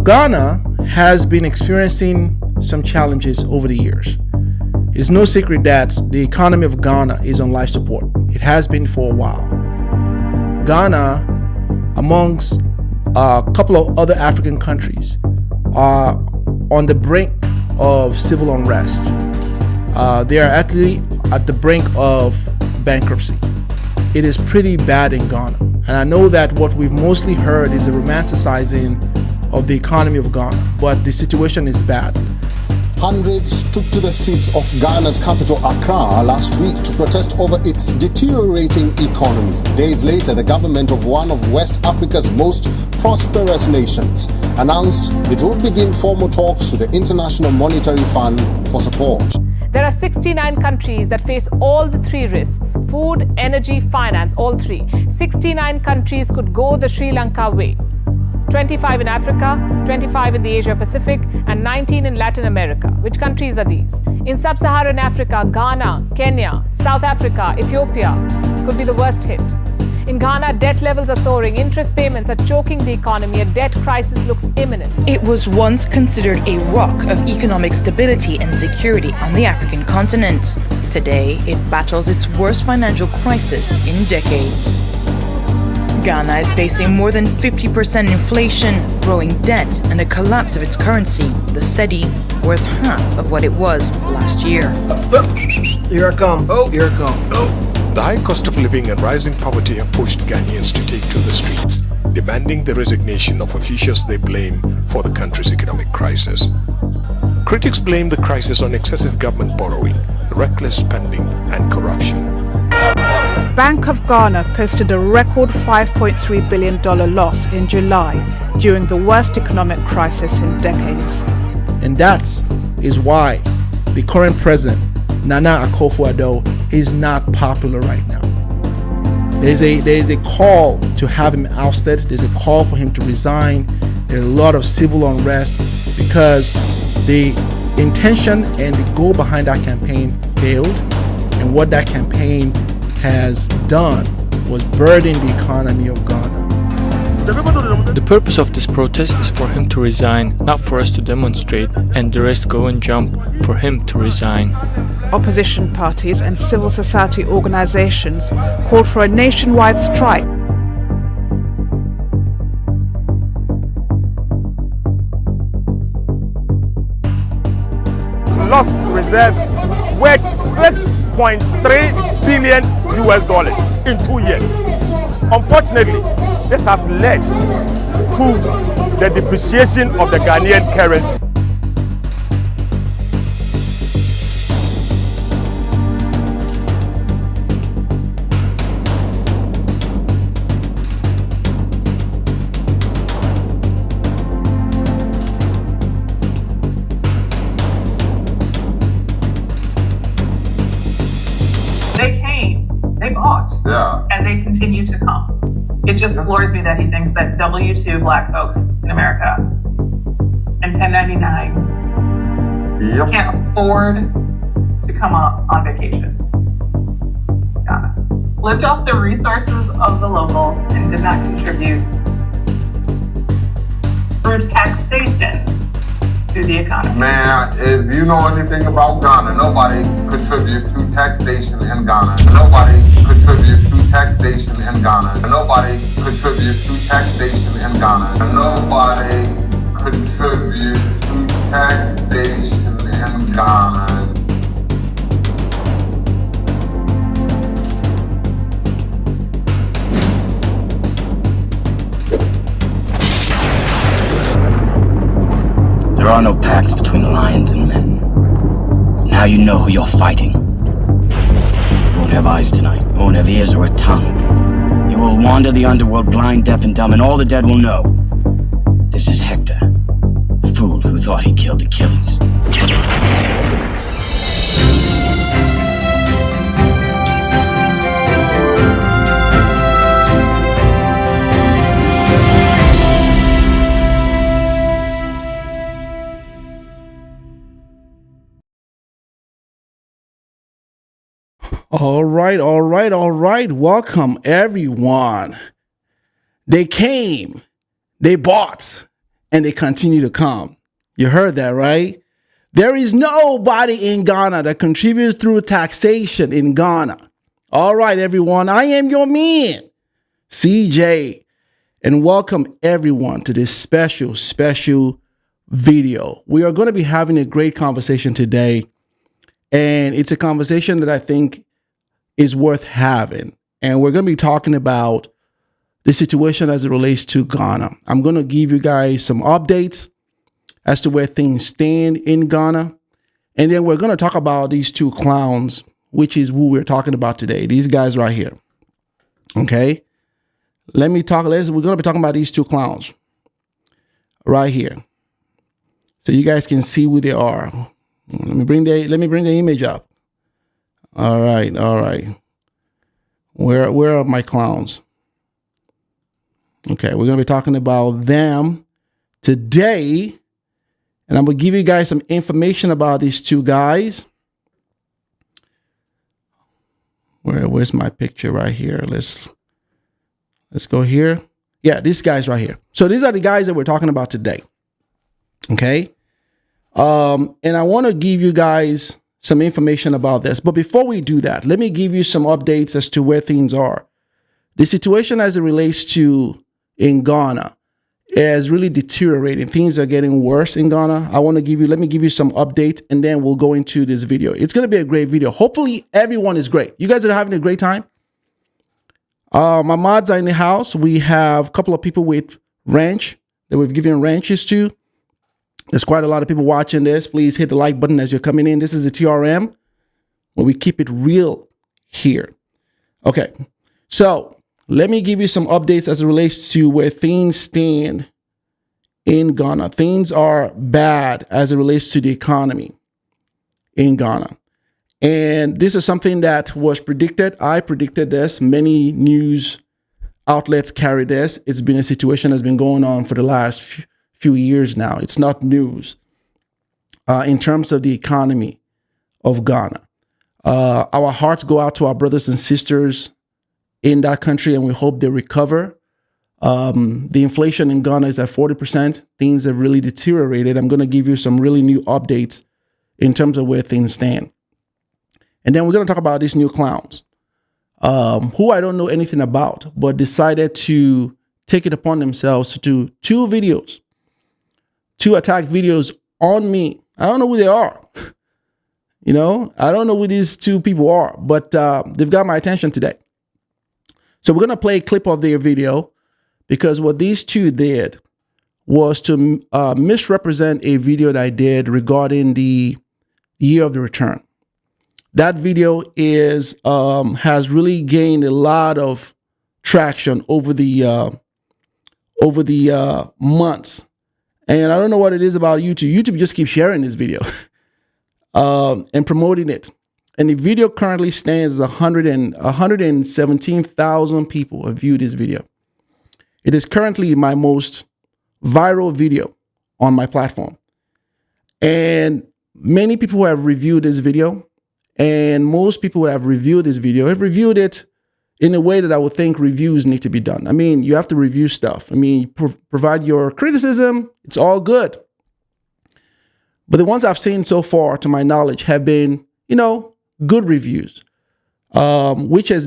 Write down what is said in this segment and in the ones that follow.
Ghana has been experiencing some challenges over the years. It's no secret that the economy of Ghana is on life support. It has been for a while. Ghana, amongst a couple of other African countries, are on the brink of civil unrest. They are actually at the brink of bankruptcy. It is pretty bad in Ghana. And I know that what we've mostly heard is a romanticizing of the economy of Ghana, but the situation is bad. Hundreds took to the streets of Ghana's capital Accra last week to protest over its deteriorating economy. Days later, the government of one of West Africa's most prosperous nations announced it would begin formal talks with the International Monetary Fund for support. There are 69 countries that face all the three risks: food, energy, finance, all three. 69 countries could go the Sri Lanka way. 25 in Africa, 25 in the Asia Pacific, and 19 in Latin America. Which countries are these? In sub-Saharan Africa, Ghana, Kenya, South Africa, Ethiopia could be the worst hit. In Ghana, debt levels are soaring, interest payments are choking the economy, a debt crisis looks imminent. It was once considered a rock of economic stability and security on the African continent. Today, it battles its worst financial crisis in decades. Ghana is facing more than 50% inflation, growing debt, and a collapse of its currency, the cedi, worth half of what it was last year. Here I come. Here I come. The high cost of living and rising poverty have pushed Ghanaians to take to the streets, demanding the resignation of officials they blame for the country's economic crisis. Critics blame the crisis on excessive government borrowing, reckless spending, and corruption. Bank of Ghana posted a record $5.3 billion loss in July during the worst economic crisis in decades. And that is why the current president, Nana Akufo-Addo, is not popular right now. There is a call to have him ousted. There's a call for him to resign. There's a lot of civil unrest because the intention and the goal behind that campaign failed. And what that campaign has done was burden the economy of Ghana. The purpose of this protest is for him to resign, not for us to demonstrate and the rest go and jump for him to resign. Opposition parties and civil society organizations called for a nationwide strike. Lost reserves worth $6.3 billion in 2 years. Unfortunately, this has led to the depreciation of the Ghanaian currency. They came, they bought, and they continue to come. It just floors me that he thinks that W-2 black folks in America and 1099 can't afford to come on vacation. Ghana lived off the resources of the local and did not contribute through taxation to the economy. Man, if you know anything about Ghana, nobody contributes to taxation in Ghana. Nobody contributes to taxation in Ghana. Nobody contributes to taxation in Ghana. Nobody contributes to taxation in Ghana. There are no pacts between lions and men. Now you know who you're fighting. You won't have eyes tonight. You won't have ears or a tongue. You will wander the underworld blind, deaf, and dumb, and all the dead will know. This is Hector, the fool who thought he killed Achilles. All right. Welcome, everyone. They came, they bought, and they continue to come. You heard that, right? There is nobody in Ghana that contributes through taxation in Ghana. All right, everyone, I am your man, CJ, and welcome everyone to this special video. We are going to be having a great conversation today, and it's a conversation that I think is worth having. And we're going to be talking about the situation as it relates to Ghana. I'm going to give you guys some updates as to where things stand in Ghana. And then we're going to talk about these two clowns, which is who we're talking about today. These guys right here. Okay. We're going to be talking about these two clowns right here. So you guys can see who they are. Let me bring the image up. All right. Where are my clowns? Okay, we're going to be talking about them today. And I'm going to give you guys some information about these two guys. Where's my picture right here? Let's go here. Yeah, these guys right here. So these are the guys that we're talking about today. Okay. And I want to give you guys some information about this. But before we do that, let me give you some updates as to where things are. The situation as it relates to in Ghana is really deteriorating. Things are getting worse in Ghana. Let me give you some updates, and then we'll go into this video. It's going to be a great video. Hopefully everyone is great. You guys are having a great time. My mods are in the house. We have a couple of people with ranch that we've given ranches to. There's quite a lot of people watching this. Please hit the like button as you're coming in. This is a TRM where we keep it real here. Okay. So let me give you some updates as it relates to where things stand in Ghana. Things are bad as it relates to the economy in Ghana. And this is something that was predicted. I predicted this. Many news outlets carry this. It's been a situation that's been going on for the last few years now. It's not news in terms of the economy of Ghana. Our hearts go out to our brothers and sisters in that country, and we hope they recover. The inflation in Ghana is at 40%. Things have really deteriorated. I'm going to give you some really new updates in terms of where things stand. And then we're going to talk about these new clowns, who I don't know anything about, but decided to take it upon themselves to do two attack videos on me. I don't know who they are. I don't know who these two people are, but they've got my attention today. So we're going to play a clip of their video, because what these two did was to misrepresent a video that I did regarding the year of the return. That video has really gained a lot of traction over the months. And I don't know what it is about YouTube. YouTube just keeps sharing this video and promoting it. And the video currently stands as 117,000 people have viewed this video. It is currently my most viral video on my platform. And many people have reviewed this video. And most people who have reviewed this video have reviewed it in a way that I would think reviews need to be done. I mean, you have to review stuff. I mean, provide your criticism. It's all good. But the ones I've seen so far, to my knowledge, have been, good reviews, what I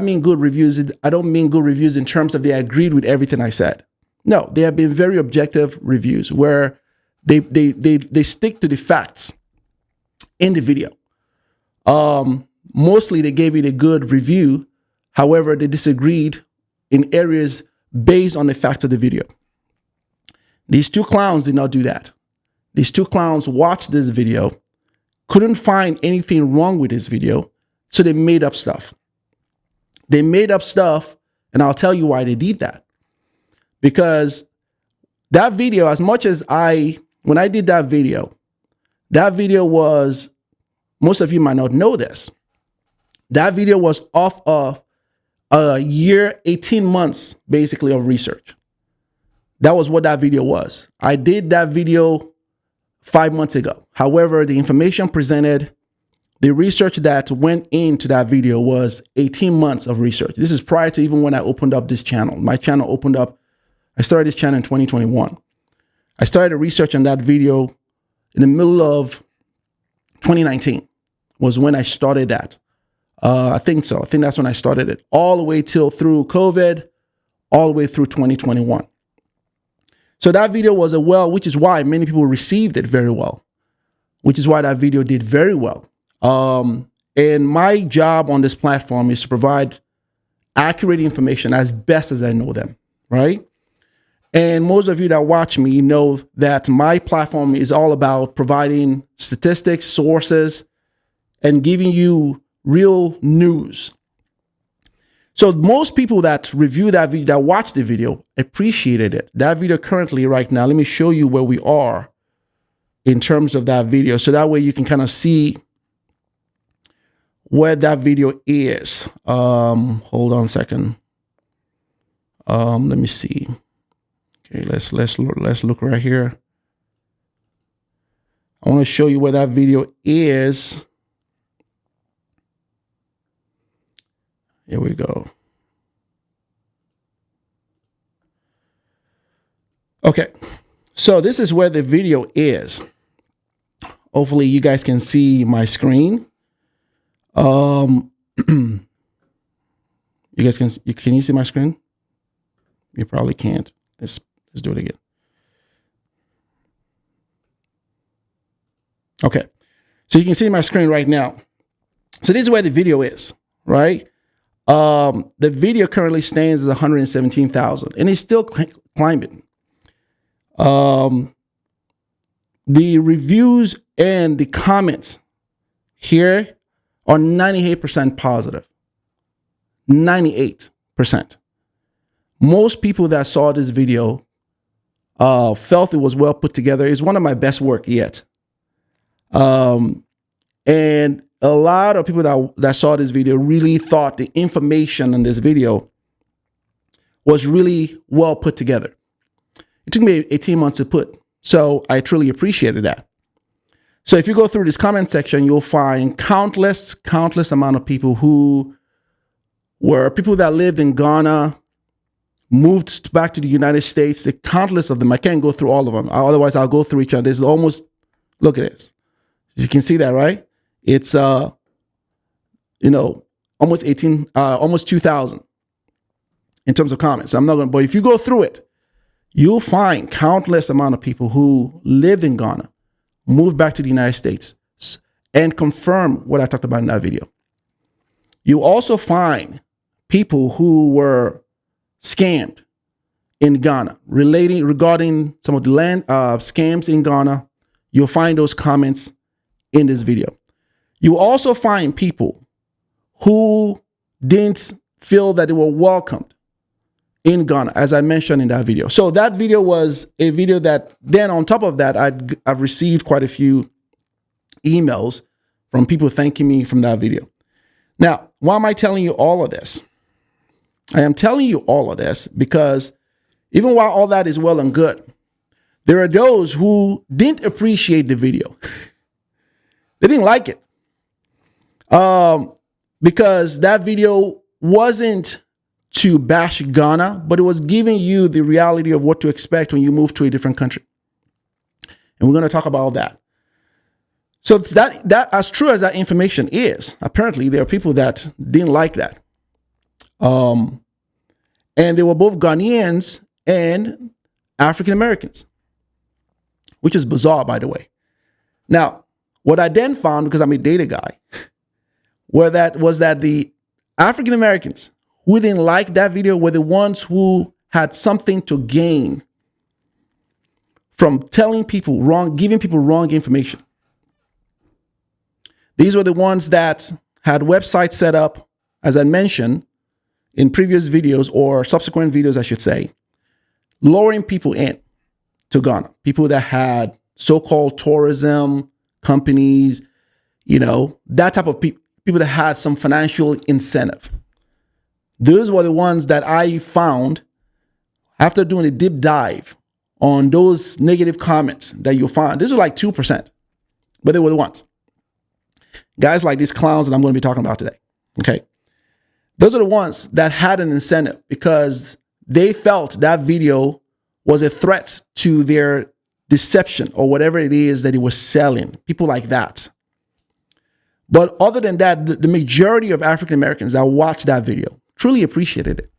mean good reviews is I don't mean good reviews in terms of they agreed with everything I said. No, they have been very objective reviews where they stick to the facts in the video. Mostly they gave it a good review. However, they disagreed in areas based on the facts of the video. These two clowns did not do that. These two clowns watched this video, couldn't find anything wrong with this video, so they made up stuff. And I'll tell you why they did that. Because that video, as much as when I did that video was, most of you might not know this, that video was off of a year, 18 months, basically, of research. That was what that video was. I did that video 5 months ago. However, the information presented, the research that went into that video was 18 months of research. This is prior to even when I opened up this channel. My channel opened up, I started this channel in 2021. I started research on that video in the middle of 2019 was when I started that. I think so. I think that's when I started it, all the way through COVID, all the way through 2021. So that video was which is why many people received it very well, which is why that video did very well. And my job on this platform is to provide accurate information as best as I know them, right? And most of you that watch me know that my platform is all about providing statistics, sources, and giving you real news. So most people that review that video, that watch the video, appreciated it. That video currently right now, let me show you where we are in terms of that video. So that way you can kind of see where that video is. Hold on a second. Let me see. Okay, let's look right here. I want to show you where that video is. Here we go. Okay, so this is where the video is. Hopefully you guys can see my screen. You guys can you see my screen? You probably can't. Let's do it again. Okay, so you can see my screen right now. So this is where the video is, right? The video currently stands at 117,000, and it's still climbing. The reviews and the comments here are 98% positive. 98%. Most people that saw this video felt it was well put together. It's one of my best work yet. And a lot of people that saw this video really thought the information in this video was really well put together. It took me 18 months to put, so I truly appreciated that. So if you go through this comment section, you'll find countless amount of people who were people that lived in Ghana, moved back to the United States. The countless of them. I can't go through all of them. Otherwise, I'll go through each other. There's almost, look at this. You can see that, right? It's, almost 2,000 in terms of comments. I'm not going to, but if you go through it, you'll find countless amount of people who lived in Ghana, moved back to the United States, and confirm what I talked about in that video. You also find people who were scammed in Ghana, regarding some of the land scams in Ghana. You'll find those comments in this video. You also find people who didn't feel that they were welcomed in Ghana, as I mentioned in that video. So that video was a video that then on top of that, I've received quite a few emails from people thanking me from that video. Now, why am I telling you all of this? I am telling you all of this because even while all that is well and good, there are those who didn't appreciate the video. They didn't like it. Because that video wasn't to bash Ghana, but it was giving you the reality of what to expect when you move to a different country. And we're going to talk about that. So that as true as that information is, apparently there are people that didn't like that. And they were both Ghanaians and African Americans, which is bizarre, by the way. Now, what I then found, because I'm a data guy, was that the African Americans who didn't like that video were the ones who had something to gain from telling people giving people wrong information. These were the ones that had websites set up, as I mentioned in previous videos or subsequent videos, I should say, luring people in to Ghana. People that had so-called tourism companies, that type of people that had some financial incentive. Those were the ones that I found after doing a deep dive on those negative comments that you'll find. This was like 2%, but they were the ones. Guys like these clowns that I'm going to be talking about today. Okay. Those are the ones that had an incentive because they felt that video was a threat to their deception or whatever it is that he was selling, people like that. But other than that, the majority of African Americans that watched that video truly appreciated it.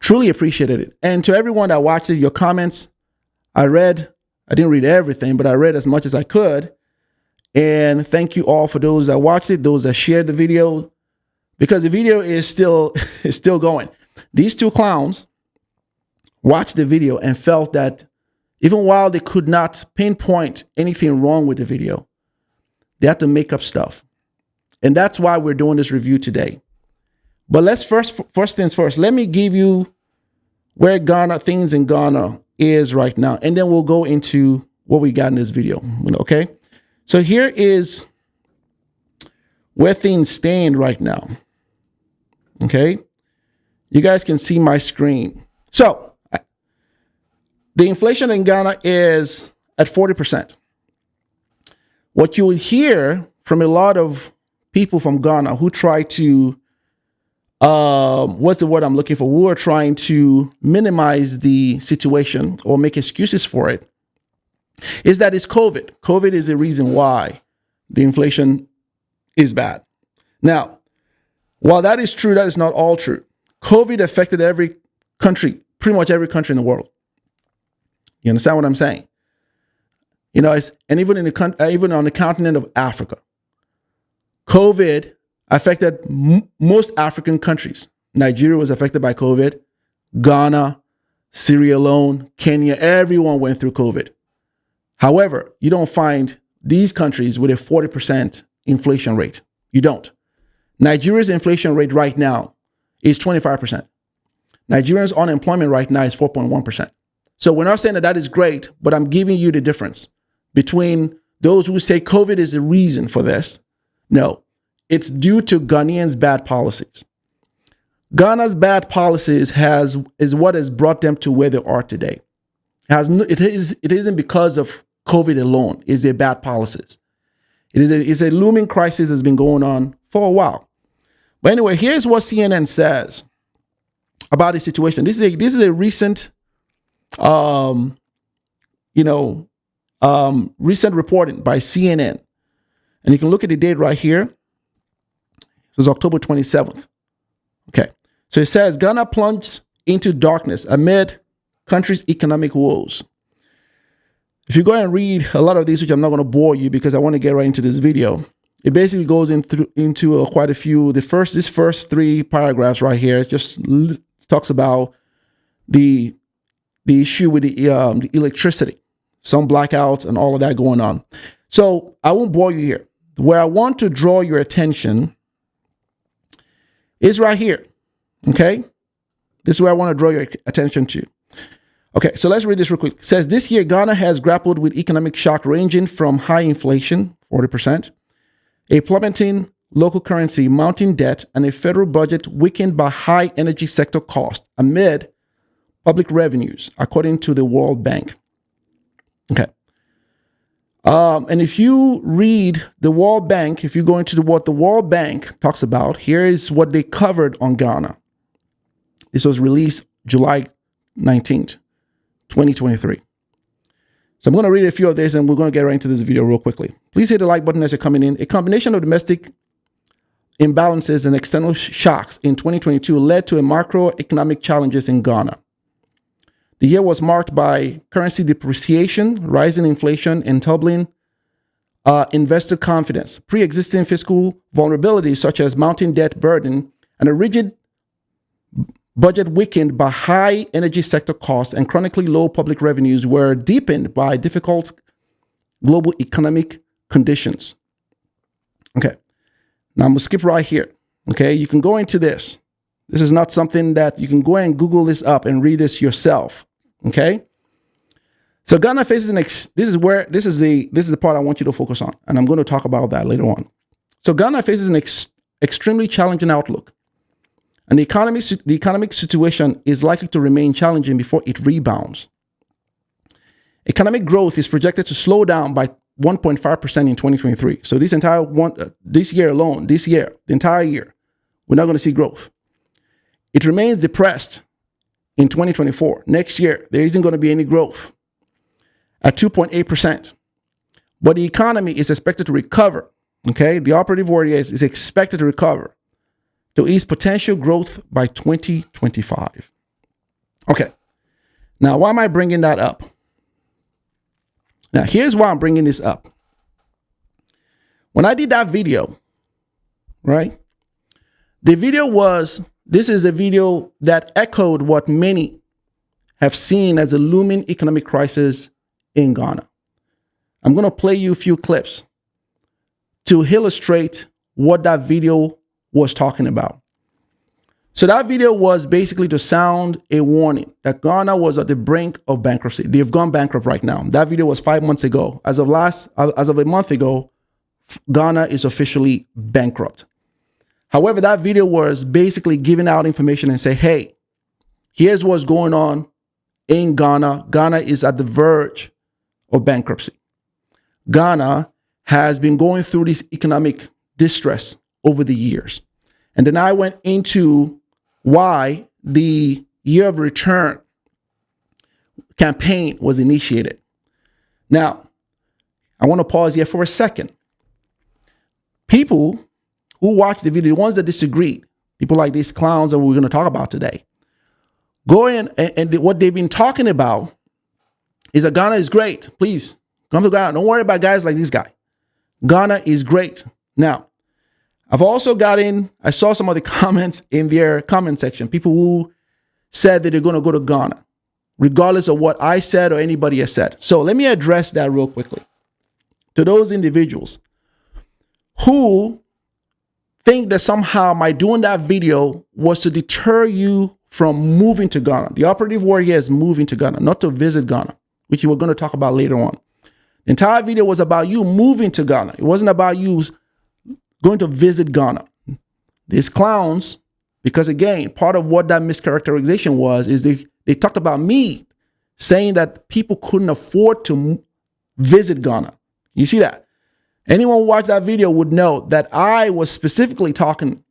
Truly appreciated it. And to everyone that watched it, your comments, I didn't read everything, but I read as much as I could. And thank you all for those that watched it, those that shared the video, because the video is still going. These two clowns watched the video and felt that even while they could not pinpoint anything wrong with the video, they had to make up stuff. And that's why we're doing this review today. But let's first things first, let me give you where things in Ghana is right now. And then we'll go into what we got in this video. Okay. So here is where things stand right now. Okay. You guys can see my screen. So the inflation in Ghana is at 40%. What you will hear from a lot of people from Ghana who try to, what's the word I'm looking for? Who are trying to minimize the situation or make excuses for it, is that it's COVID. COVID is the reason why the inflation is bad. Now, while that is true, that is not all true. COVID affected every country, pretty much every country in the world. You understand what I'm saying? You know, and even even on the continent of Africa, COVID affected most African countries. Nigeria was affected by COVID. Ghana, Sierra Leone, Kenya, everyone went through COVID. However, you don't find these countries with a 40% inflation rate. You don't. Nigeria's inflation rate right now is 25%. Nigeria's unemployment right now is 4.1%. So we're not saying that is great, but I'm giving you the difference between those who say COVID is the reason for this. No, it's due to Ghanaians' bad policies. Ghana's bad policies is what has brought them to where they are today. It isn't because of COVID alone. It's their bad policies. It's a looming crisis that's been going on for a while. But anyway, here's what CNN says about the situation. This is a recent, recent reporting by CNN. And you can look at the date right here. It was October 27th. Okay. So it says Ghana plunged into darkness amid country's economic woes. If you go and read a lot of these, which I'm not going to bore you because I want to get right into this video, it basically goes into quite a few. This first three paragraphs right here just talks about the issue with the electricity, some blackouts and all of that going on. So I won't bore you here. Where I want to draw your attention is right here. Okay. This is where I want to draw your attention to. Okay, so let's read this real quick. It says, this year, Ghana has grappled with economic shock ranging from high inflation, 40%, a plummeting local currency, mounting debt, and a federal budget weakened by high energy sector costs amid public revenues, according to the World Bank. Okay. And if you read the World Bank, if you go into what the World Bank talks about, here is what they covered on Ghana. This was released July 19th. 2023. So I'm going to read a few of these and we're going to get right into this video real quickly. Please hit the like button as you're coming in. A combination of domestic imbalances and external shocks in 2022 led to a macroeconomic challenges in Ghana. The year was marked by currency depreciation, rising inflation, and tumbling investor confidence, pre-existing fiscal vulnerabilities such as mounting debt burden, and a rigid budget weakened by high energy sector costs and chronically low public revenues were deepened by difficult global economic conditions. Okay. Now I'm going to skip right here. Okay. You can go into this. This is not something that you can go and Google this up and read this yourself. Okay. So Ghana faces this is the part I want you to focus on. And I'm going to talk about that later on. So Ghana faces an extremely challenging outlook. And the economic situation is likely to remain challenging before it rebounds. Economic growth is projected to slow down by 1.5% in 2023. So the entire year, we're not going to see growth. It remains depressed in 2024. Next year, there isn't going to be any growth. at 2.8%. But the economy is expected to recover. Okay, the operative word is expected to recover to its potential growth by 2025. Okay, now why am I bringing that up? Now, here's why I'm bringing this up. When I did that video, right, this is a video that echoed what many have seen as a looming economic crisis in Ghana. I'm going to play you a few clips to illustrate what that video was talking about. So that video was basically to sound a warning that Ghana was at the brink of bankruptcy. They've gone bankrupt right now. That video was 5 months ago. As of a month ago, Ghana is officially bankrupt. However, that video was basically giving out information and say, hey, here's what's going on in Ghana. Ghana is at the verge of bankruptcy. Ghana has been going through this economic distress over the years. And then I went into why the year of return campaign was initiated. Now, I want to pause here for a second. People who watch the video, the ones that disagree, people like these clowns that we're going to talk about today, go in and what they've been talking about is that Ghana is great. Please come to Ghana. Don't worry about guys like this guy. Ghana is great. Now, I've also I saw some of the comments in their comment section, people who said that they're going to go to Ghana, regardless of what I said or anybody has said. So let me address that real quickly. To those individuals who think that somehow my doing that video was to deter you from moving to Ghana. The operative word here is moving to Ghana, not to visit Ghana, which we're going to talk about later on. The entire video was about you moving to Ghana. It wasn't about you going to visit Ghana. These clowns, because again, part of what that mischaracterization was, is they talked about me saying that people couldn't afford to visit Ghana. You see that? Anyone who watched that video would know that I was specifically talking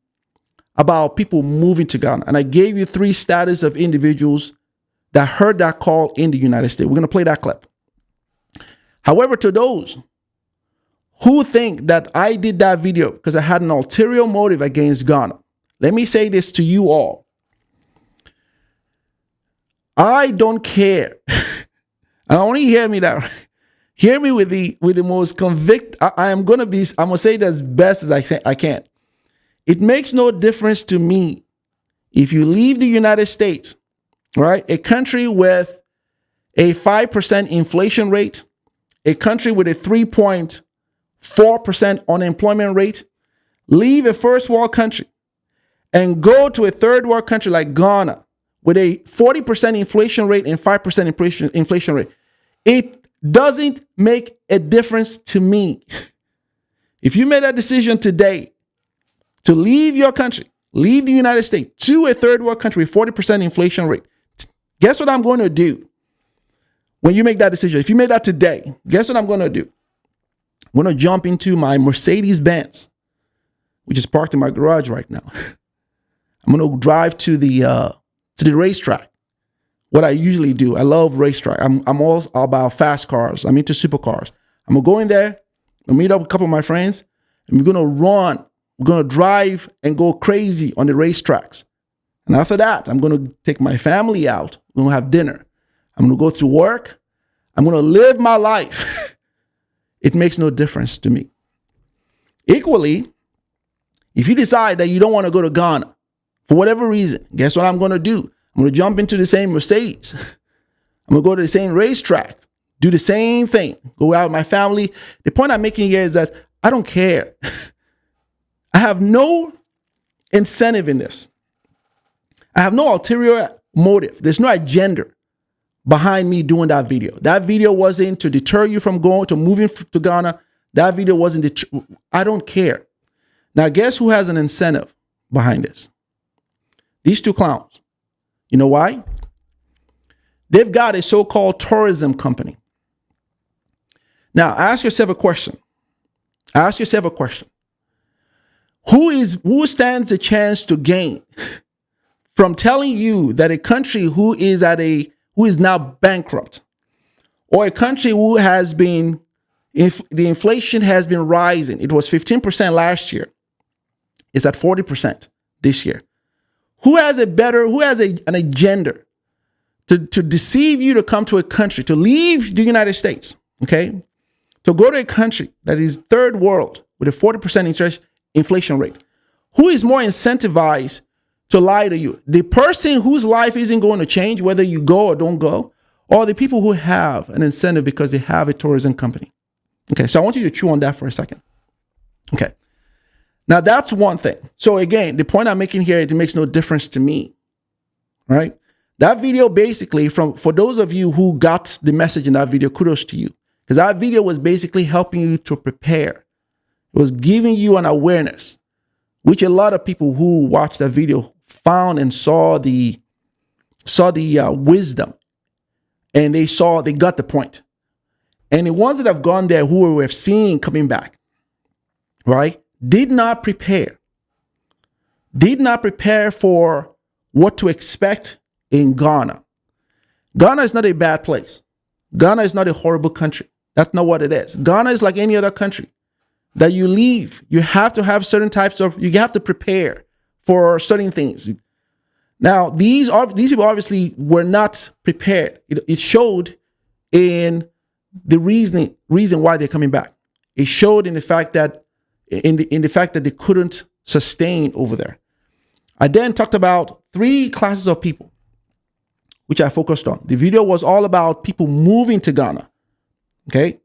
about people moving to Ghana. And I gave you 3 status of individuals that heard that call in the United States. We're going to play that clip. However, to those who think that I did that video because I had an ulterior motive against Ghana, let me say this to you all. I don't care. I only hear me that. Hear me with the most convict. I'm gonna say it as best as I can. It makes no difference to me if you leave the United States, right? A country with a 5% inflation rate, a country with a 3.4% unemployment rate, leave a first world country and go to a third world country like Ghana with a 40% inflation rate and 5% inflation rate. It doesn't make a difference to me. If you made that decision today to leave your country, leave the United States to a third world country with 40% inflation rate, guess what I'm going to do when you make that decision? If you made that today, guess what I'm going to do? I'm going to jump into my Mercedes-Benz, which is parked in my garage right now. I'm going to drive to the racetrack. What I usually do, I love racetrack. I'm all about fast cars. I'm into supercars. I'm going to go in there and meet up with a couple of my friends, and we're going to run. We're going to drive and go crazy on the racetracks. And after that, I'm going to take my family out. We're going to have dinner. I'm going to go to work. I'm going to live my life. It makes no difference to me. Equally, if you decide that you don't want to go to Ghana for whatever reason, guess what I'm going to do? I'm going to jump into the same Mercedes. I'm going to go to the same racetrack, do the same thing, go out with my family. The point I'm making here is that I don't care. I have no incentive in this. I have no ulterior motive. There's no agenda behind me doing that video. That video wasn't to deter you from moving to Ghana. That video wasn't, I don't care. Now, guess who has an incentive behind this? These 2 clowns. You know why? They've got a so-called tourism company. Now, ask yourself a question. Who stands a chance to gain from telling you that a country who is now bankrupt, or a country who has been, if the inflation has been rising, it was 15% last year, it's at 40% this year. Who has an agenda to deceive you to come to a country, to leave the United States, okay? To go to a country that is third world with a 40% inflation rate? Who is more incentivized to lie to you? The person whose life isn't going to change whether you go or don't go, or the people who have an incentive because they have a tourism company? Okay, so I want you to chew on that for a second. Okay, now that's one thing. So again, the point I'm making here, it makes no difference to me, right? That video basically, for those of you who got the message in that video, kudos to you. Because that video was basically helping you to prepare. It was giving you an awareness, which a lot of people who watched that video found and saw the wisdom, and they got the point. And the ones that have gone there who we're seeing coming back, right, did not prepare for what to expect in Ghana. Ghana is not a bad place. Ghana is not a horrible country. That's not what it is. Ghana is like any other country that you leave. You have to have certain types of, you have to prepare for certain things. Now, these people obviously were not prepared. It showed in the reason why they're coming back. It showed in the fact that they couldn't sustain over there. I then talked about 3 classes of people, which I focused on. The video was all about people moving to Ghana. Okay?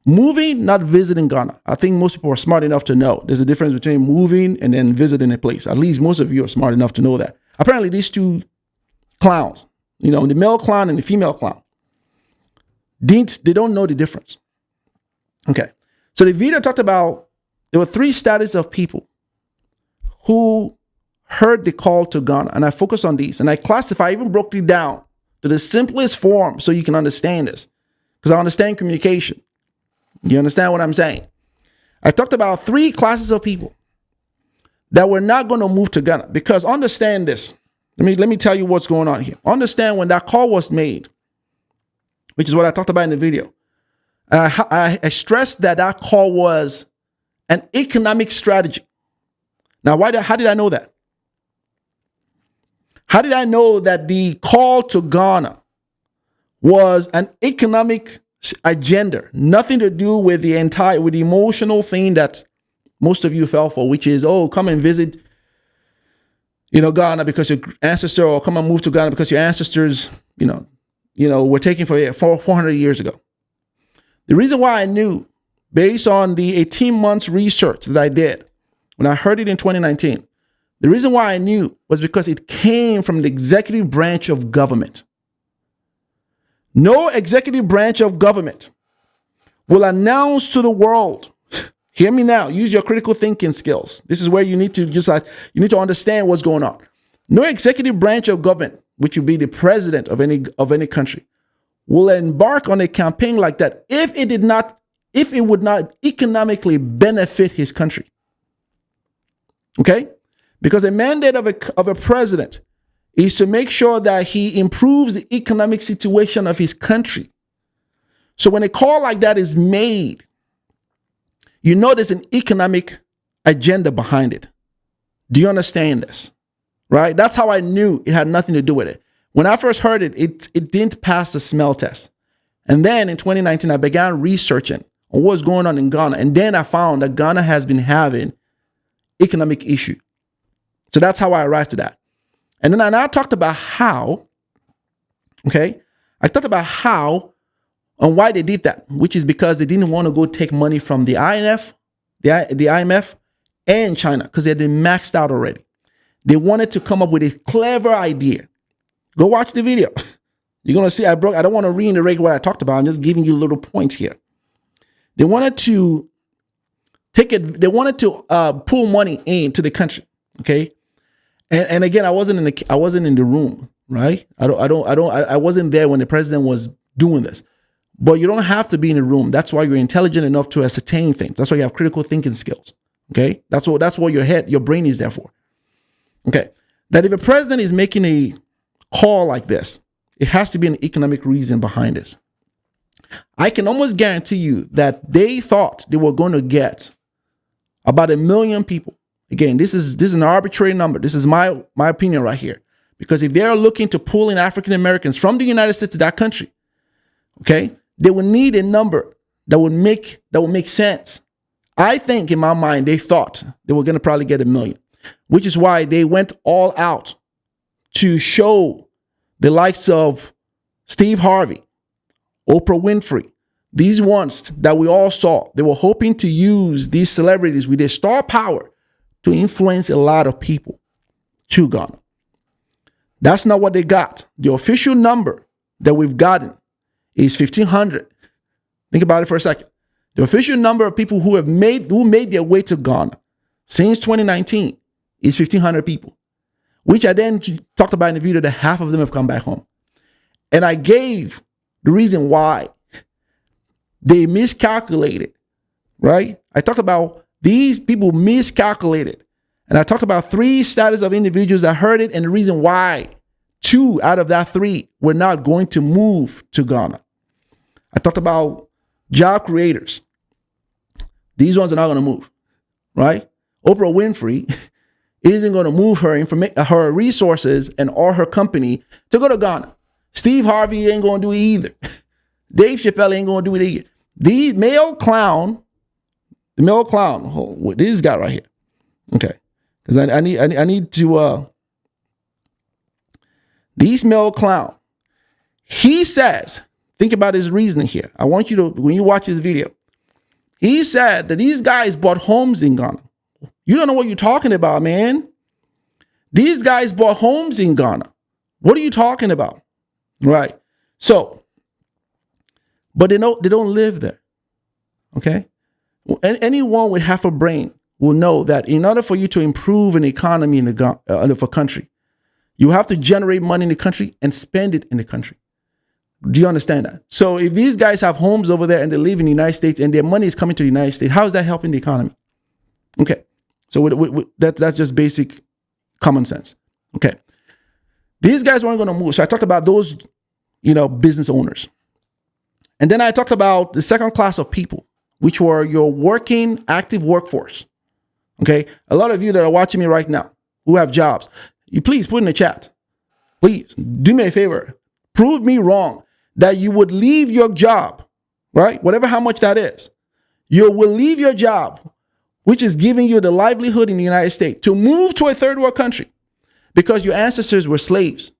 Moving, not visiting Ghana. I think most people are smart enough to know there's a difference between moving and then visiting a place. At least most of you are smart enough to know that. Apparently, these 2 clowns, the male clown and the female clown, they don't know the difference. Okay. So the video talked about, there were 3 status of people who heard the call to Ghana. And I focused on these. And I even broke it down to the simplest form so you can understand this. Because I understand communication. You understand what I'm saying? I talked about 3 classes of people that were not going to move to Ghana. Because understand this. Let me tell you what's going on here. Understand when that call was made, which is what I talked about in the video. I stressed that call was an economic strategy. Now, how did I know that? How did I know that the call to Ghana was an economic agenda? Nothing to do with the emotional thing that most of you fell for, which is, come and visit, Ghana because your ancestor, or come and move to Ghana because your ancestors, were taken for 400 years ago. The reason why I knew, based on the 18 months research that I did when I heard it in 2019, the reason why I knew was because it came from the executive branch of government. No executive branch of government will announce to the world, hear me now, use your critical thinking skills. This is where you need to understand what's going on. No executive branch of government, which would be the president of any country, will embark on a campaign like that if it would not economically benefit his country. Okay? Because the mandate of a president is to make sure that he improves the economic situation of his country. So when a call like that is made, there's an economic agenda behind it. Do you understand this? Right? That's how I knew it had nothing to do with it. When I first heard it, it didn't pass the smell test. And then in 2019, I began researching on what's going on in Ghana. And then I found that Ghana has been having economic issue. So that's how I arrived to that. And then I now talked about how, and why they did that, which is because they didn't want to go take money from the IMF, the IMF and China, because they had been maxed out already. They wanted to come up with a clever idea. Go watch the video. You're going to see I don't want to reiterate what I talked about. I'm just giving you a little point here. They wanted to pull money into the country. Okay. And again, I wasn't in the room, right? I wasn't there when the president was doing this. But you don't have to be in the room. That's why you're intelligent enough to ascertain things. That's why you have critical thinking skills. Okay? That's what your brain is there for. Okay. That if a president is making a call like this, it has to be an economic reason behind this. I can almost guarantee you that they thought they were going to get about 1 million people. Again, this is an arbitrary number. This is my opinion right here. Because if they're looking to pull in African Americans from the United States to that country, okay, they would need a number that would make sense. I think in my mind, they thought they were going to probably get 1 million, which is why they went all out to show the likes of Steve Harvey, Oprah Winfrey, these ones that we all saw. They were hoping to use these celebrities with their star power to influence a lot of people to Ghana. That's not what they got. The official number that we've gotten is 1,500. Think about it for a second. The official number of people who made their way to Ghana since 2019 is 1,500 people, which I then talked about in the video that half of them have come back home. And I gave the reason why they miscalculated, right? I talked about these people miscalculated. And I talked about 3 status of individuals that heard it and the reason why 2 out of that 3 were not going to move to Ghana. I talked about job creators. These ones are not going to move, right? Oprah Winfrey isn't going to move her resources and all her company to go to Ghana. Steve Harvey ain't going to do it either. Dave Chappelle ain't going to do it either. The male clown, this guy right here. Okay. Because I need to, these male clown, he says, think about his reasoning here. I want you to, when you watch this video, he said that these guys bought homes in Ghana. You don't know what you're talking about, man. These guys bought homes in Ghana. What are you talking about? Right. So, but they don't live there. Okay. Anyone with half a brain will know that in order for you to improve an economy in of a country, you have to generate money in the country and spend it in the country. Do you understand that? So if these guys have homes over there and they live in the United States and their money is coming to the United States, how is that helping the economy? Okay. So that's just basic common sense. Okay. These guys weren't going to move. So I talked about those, business owners. And then I talked about the second class of people, which were your working active workforce. Okay. A lot of you that are watching me right now who have jobs, you please put in the chat. Please do me a favor. Prove me wrong that you would leave your job, right? Whatever, how much that is. You will leave your job, which is giving you the livelihood in the United States, to move to a third world country because your ancestors were slaves.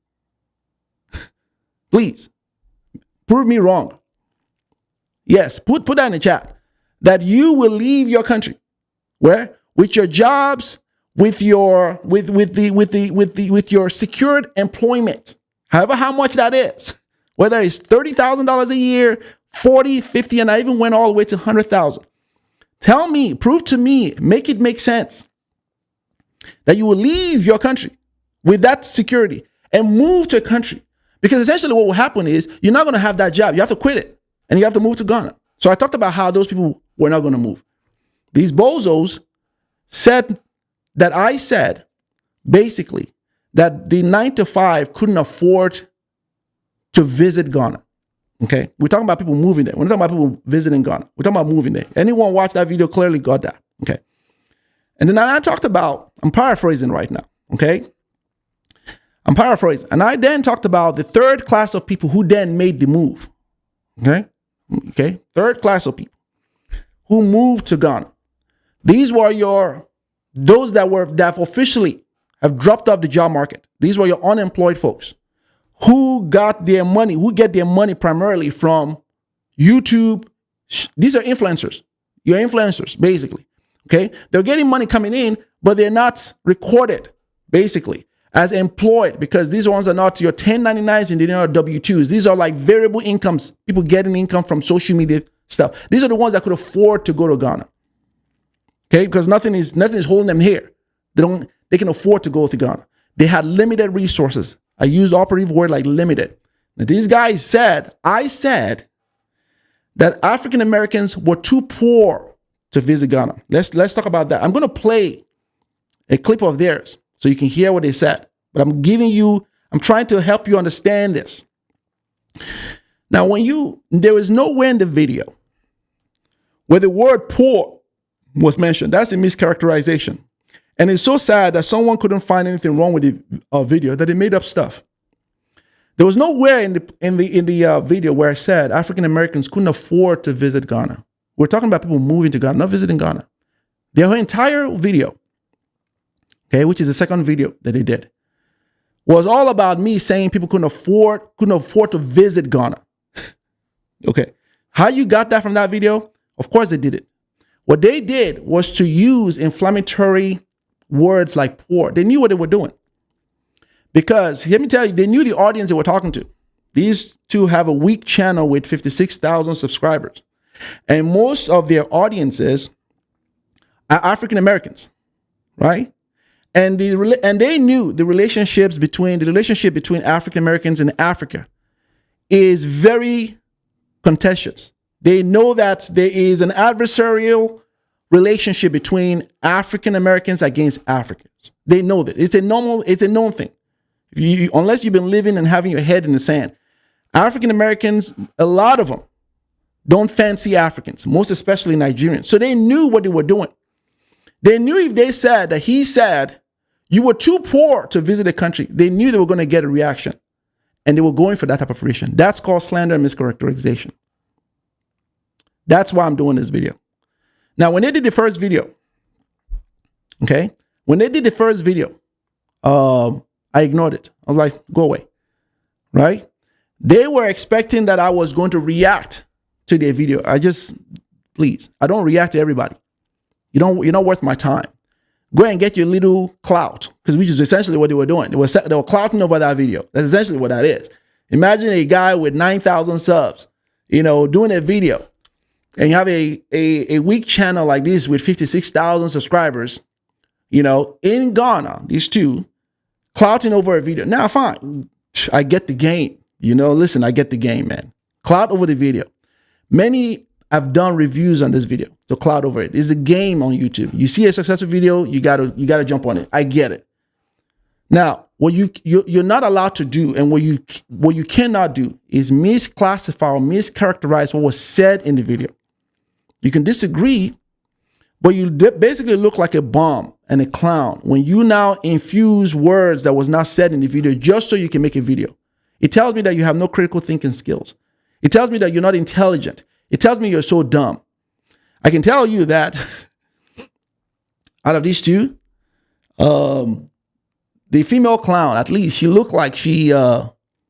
Please prove me wrong. Yes, put that in the chat that you will leave your country where with your jobs, with your secured employment, however how much that is, whether it's $30,000 a year, 40, 50, and I even went all the way to 100,000. Tell me, prove to me, make it make sense that you will leave your country with that security and move to a country. Because essentially what will happen is you're not going to have that job. You have to quit it and you have to move to Ghana. So I talked about how those people were not going to move. These bozos said that I said basically that the 9-to-5 couldn't afford to visit Ghana. Okay. We're talking about people moving there. We're not talking about people visiting Ghana. We're talking about moving there. Anyone watch that video clearly got that. Okay. And then I talked about, I'm paraphrasing right now. Okay. I'm paraphrasing. And I then talked about the third class of people who then made the move. Okay. Okay. Third class of people who moved to Ghana. These were those that officially have dropped off the job market. These were your unemployed folks who get their money primarily from YouTube. These are influencers. You're influencers, basically. Okay. They're getting money coming in, but they're not recorded, basically, as employed because these ones are not your 1099s and they're not W-2s. These are like variable incomes, people getting income from social media stuff. These are the ones that could afford to go to Ghana. Okay, because nothing is holding them here. They can afford to go to Ghana. They had limited resources. I used operative word like limited. Now, these guys I said that African Americans were too poor to visit Ghana. Let's talk about that. I'm going to play a clip of theirs so you can hear what they said. But I'm trying to help you understand this. Now, there is nowhere in the video where the word poor was mentioned. That's a mischaracterization. And it's so sad that someone couldn't find anything wrong with the video that they made up stuff. There was nowhere in the video where I said African Americans couldn't afford to visit Ghana. We're talking about people moving to Ghana, not visiting Ghana. Their entire video, okay, which is the second video that they did, was all about me saying people couldn't afford to visit Ghana. Okay, how you got that from that video? Of course they did it. What they did was to use inflammatory words like poor. They knew what they were doing. Because, let me tell you, they knew the audience they were talking to. These two have a weak channel with 56,000 subscribers. And most of their audiences are African Americans, right? And they knew the relationship between African Americans and Africa is very contentious. They know that there is an adversarial relationship between African Americans against Africans. They know that. It's a known thing. Unless you've been living and having your head in the sand. African Americans, a lot of them, don't fancy Africans, most especially Nigerians. So they knew what they were doing. They knew if they said that he said, you were too poor to visit the country, they knew they were going to get a reaction. And they were going for that type of reaction. That's called slander and mischaracterization. That's why I'm doing this video. Now, when they did the first video, okay, I ignored it. I was like, go away, right? They were expecting that I was going to react to their video. Please, I don't react to everybody. You're not worth my time. Go ahead and get your little clout, which is essentially what they were doing. They were clouting over that video. That's essentially what that is. Imagine a guy with 9,000 subs, doing a video, and you have a weak channel like this with 56,000 subscribers, in Ghana, these two, clouting over a video. Now, fine. I get the game. Listen, I get the game, man. Clout over the video. Many have done reviews on this video, so clout over it. It's a game on YouTube. You see a successful video, you gotta jump on it. I get it. Now, what you're not allowed to do, and what you cannot do, is misclassify or mischaracterize what was said in the video. You can disagree, but you basically look like a bum and a clown when you now infuse words that was not said in the video just so you can make a video. It tells me that you have no critical thinking skills. It tells me that you're not intelligent. It tells me you're so dumb. I can tell you that out of these two, the female clown, at least she looked like she,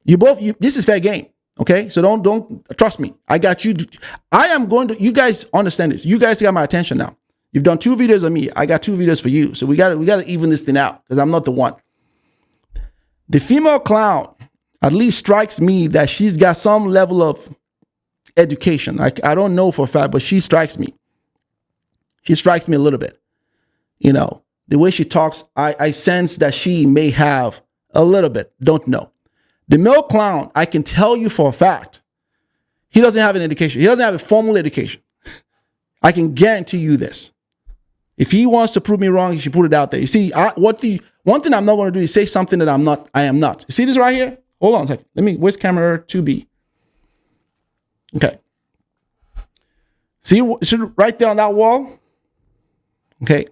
this is fair game. Okay, so don't trust me. I got you. You guys understand this. You guys got my attention now. You've done 2 videos of me. I got 2 videos for you. So we got to even this thing out because I'm not the one. The female clown at least strikes me that she's got some level of education. I don't know for a fact, but she strikes me. She strikes me a little bit. The way she talks, I sense that she may have a little bit. Don't know. The male clown, I can tell you for a fact, he doesn't have an education. He doesn't have a formal education. I can guarantee you this. If he wants to prove me wrong, he should put it out there. You see, one thing I'm not going to do is say something that I am not. You see this right here? Hold on a second. Where's camera 2B? Okay. See, right there on that wall? Okay.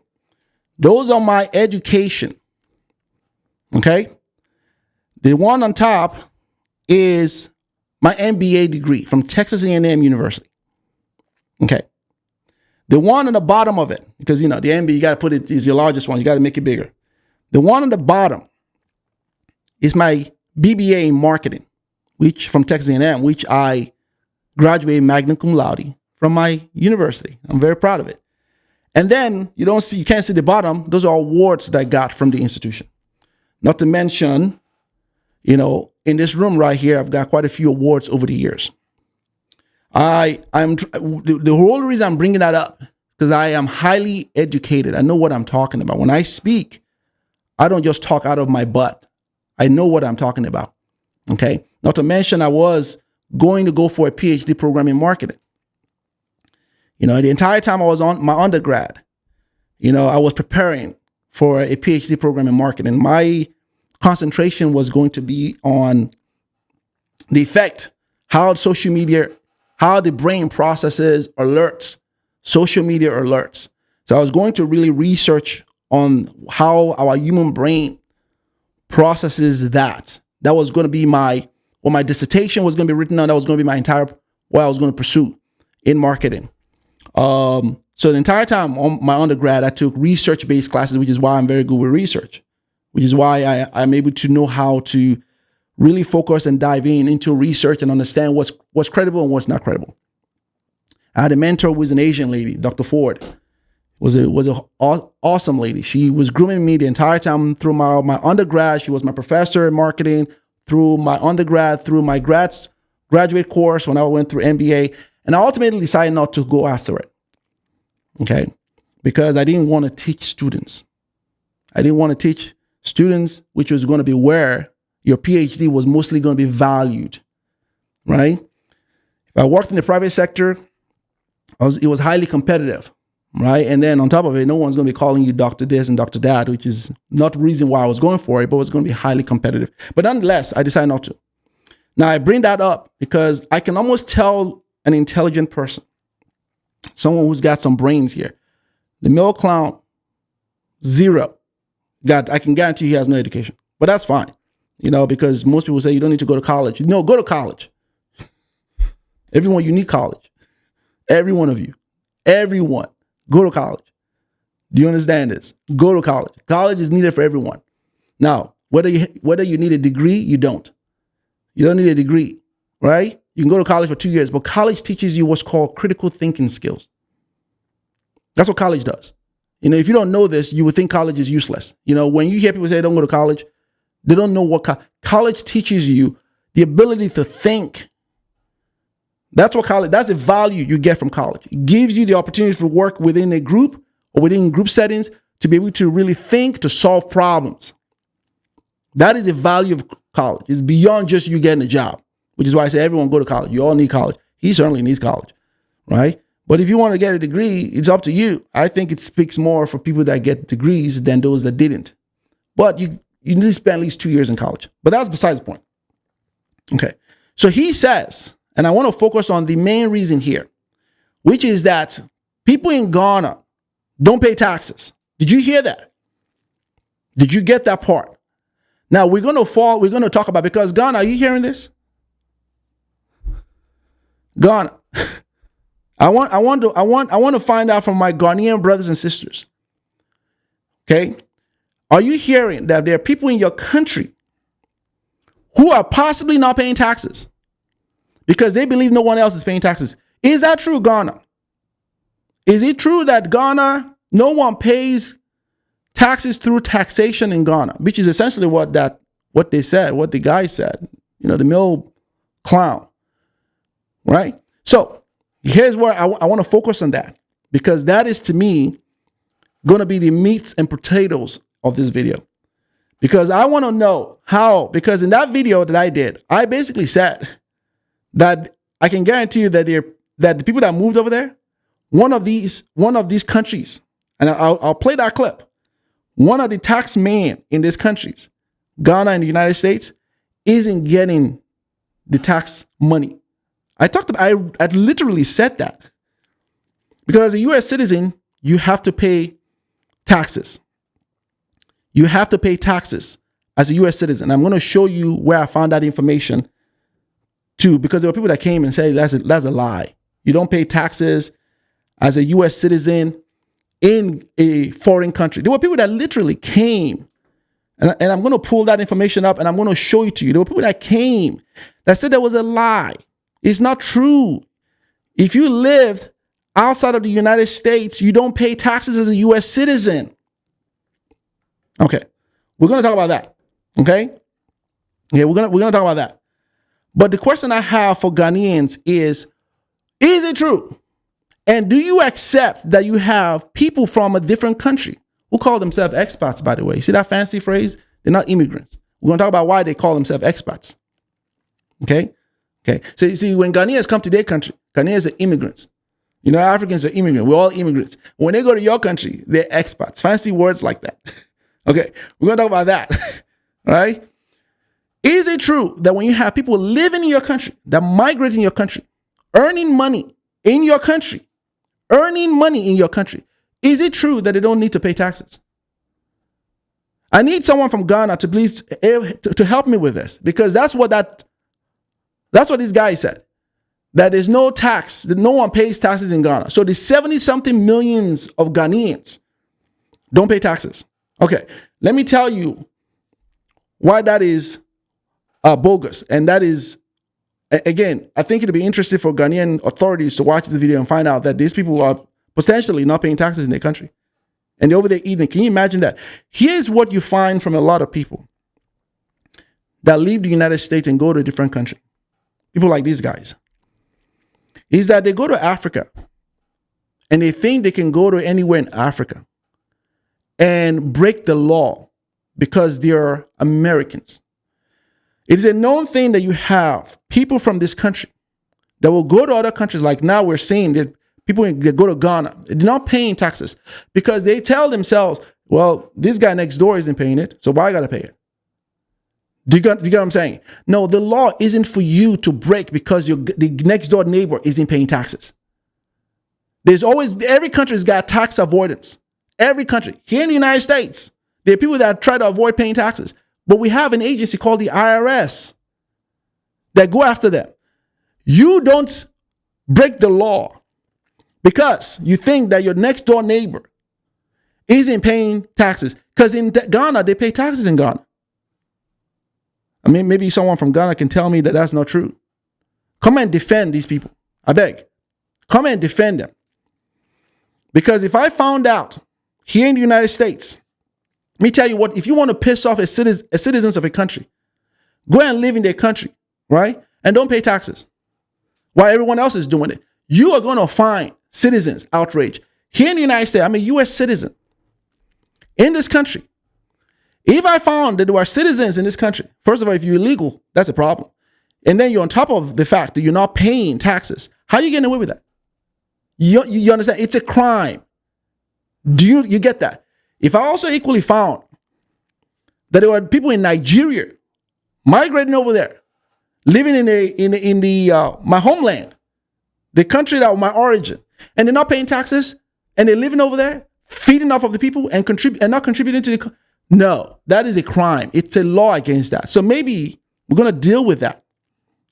Those are my education. Okay. The one on top is my MBA degree from Texas A&M University. Okay. The one on the bottom of it, because, the MBA, you got to put it, is your largest one. You got to make it bigger. The one on the bottom is my BBA in marketing, which from Texas A&M, which I graduated magna cum laude from my university. I'm very proud of it. And then you can't see the bottom. Those are awards that I got from the institution. Not to mention, in this room right here, I've got quite a few awards over the years. The whole reason I'm bringing that up because I am highly educated. I know what I'm talking about. When I speak, I don't just talk out of my butt. I know what I'm talking about. Okay. Not to mention, I was going to go for a PhD program in marketing. The entire time I was on my undergrad, I was preparing for a PhD program in marketing. My concentration was going to be on the effect how social media, how the brain processes alerts, social media alerts. So I was going to really research on how our human brain processes that. That was going to be my dissertation was going to be written on. That was going to be my entire, what I was going to pursue in marketing. So the entire time on my undergrad, I took research-based classes, which is why I'm very good with research, which is why I'm able to know how to really focus and dive into research and understand what's credible and what's not credible. I had a mentor who was an Asian lady, Dr. Ford. Was an awesome lady. She was grooming me the entire time through my undergrad. She was my professor in marketing through my undergrad, through my graduate course when I went through MBA. And I ultimately decided not to go after it. Okay. Because I didn't want to teach students. I didn't want to teach students, which was going to be where your PhD was mostly going to be valued. Right? If I worked in the private sector, it was highly competitive. Right. And then on top of it, no one's going to be calling you Dr. This and Dr. That, which is not the reason why I was going for it, but it was going to be highly competitive. But nonetheless, I decided not to. Now, I bring that up because I can almost tell an intelligent person, someone who's got some brains here, the male clown, 0. I can guarantee he has no education, but that's fine. Because most people say you don't need to go to college. No, go to college. Everyone, you need college. Every one of you. Everyone. Go to college. Do you understand this? Go to college. College is needed for everyone. Now, whether you need a degree, you don't. You don't need a degree, right? You can go to college for 2 years, but college teaches you what's called critical thinking skills. That's what college does. If you don't know this, you would think college is useless. When you hear people say don't go to college, they don't know what college teaches you, the ability to think. That's what college, that's the value you get from college. It gives you the opportunity to work within a group or within group settings to be able to really think, to solve problems. That is the value of college. It's beyond just you getting a job, which is why I say everyone go to college. You all need college. He certainly needs college, right? But if you want to get a degree, it's up to you. I think it speaks more for people that get degrees than those that didn't. But you need to spend at least 2 years in college. But that's besides the point. Okay. So he says, and I want to focus on the main reason here, which is that people in Ghana don't pay taxes. Did you hear that? Did you get that part? Now we're going to talk about, because Ghana, are you hearing this? Ghana. I want to find out from my Ghanaian brothers and sisters. Okay? Are you hearing that there are people in your country who are possibly not paying taxes because they believe no one else is paying taxes? Is that true, Ghana? Is it true that Ghana, no one pays taxes through taxation in Ghana, which is essentially what they said, what the guy said, the male clown, right? So here's where I want to focus on that, because that is, to me, going to be the meats and potatoes of this video. Because I want to know how, because in that video that I did, I basically said that I can guarantee you that the people that moved over there, one of these countries, and I'll play that clip. One of the tax men in these countries, Ghana and the United States, isn't getting the tax money. I literally said that. Because as a U.S. citizen, you have to pay taxes. You have to pay taxes as a U.S. citizen. I'm going to show you where I found that information too, because there were people that came and said that's a lie. You don't pay taxes as a U.S. citizen in a foreign country. There were people that literally came, and I'm going to pull that information up and I'm going to show it to you. There were people that came that said there was a lie. It's not true. If you live outside of the United States, you don't pay taxes as a U.S. citizen. Okay, we're going to talk about that. Okay, yeah, we're going to talk about that. But the question I have for Ghanaians is it true? And do you accept that you have people from a different country who call themselves expats, by the way? You see that fancy phrase? They're not immigrants. We're going to talk about why they call themselves expats. Okay? Okay. So you see, when Ghanaians come to their country, Ghanaians are immigrants. Africans are immigrants. We're all immigrants. When they go to your country, they're expats. Fancy words like that. Okay. We're going to talk about that. All right? Is it true that when you have people living in your country, that migrate in your country, earning money in your country, is it true that they don't need to pay taxes? I need someone from Ghana to please to help me with this, because that's what this guy said. That there's no tax, that no one pays taxes in Ghana. So the 70-something millions of Ghanaians don't pay taxes. Okay, let me tell you why that is bogus. And that is, again, I think it'd be interesting for Ghanaian authorities to watch this video and find out that these people are potentially not paying taxes in their country. And they're over there eating. Can you imagine that? Here's what you find from a lot of people that leave the United States and go to a different country. People like these guys. Is that they go to Africa and they think they can go to anywhere in Africa and break the law because they're Americans. It is a known thing that you have people from this country that will go to other countries. Like now we're seeing that people that go to Ghana, they're not paying taxes because they tell themselves, well, this guy next door isn't paying it, so why I got to pay it? Do you get what I'm saying? No, the law isn't for you to break because the next door neighbor isn't paying taxes. There's always, every country's got tax avoidance. Every country. Here in the United States, there are people that try to avoid paying taxes. But we have an agency called the IRS that go after them. You don't break the law because you think that your next door neighbor isn't paying taxes. Because in Ghana, they pay taxes in Ghana. I mean, maybe someone from Ghana can tell me that that's not true. Come and defend these people. I beg. Come and defend them. Because if I found out here in the United States, let me tell you what, if you want to piss off a citizens of a country, go and live in their country, right? And don't pay taxes while everyone else is doing it. You are going to find citizens outrage. Here in the United States, I'm a U.S. citizen. In this country, if I found that there are citizens in this country, first of all, if you're illegal, that's a problem. And then you're on top of the fact that you're not paying taxes. How are you getting away with that? You understand? It's a crime. Do you get that? If I also equally found that there were people in Nigeria migrating over there, living in my homeland, the country that was my origin, and they're not paying taxes, and they're living over there, feeding off of the people and not contributing to the. No, that is a crime. It's a law against that. So maybe we're going to deal with that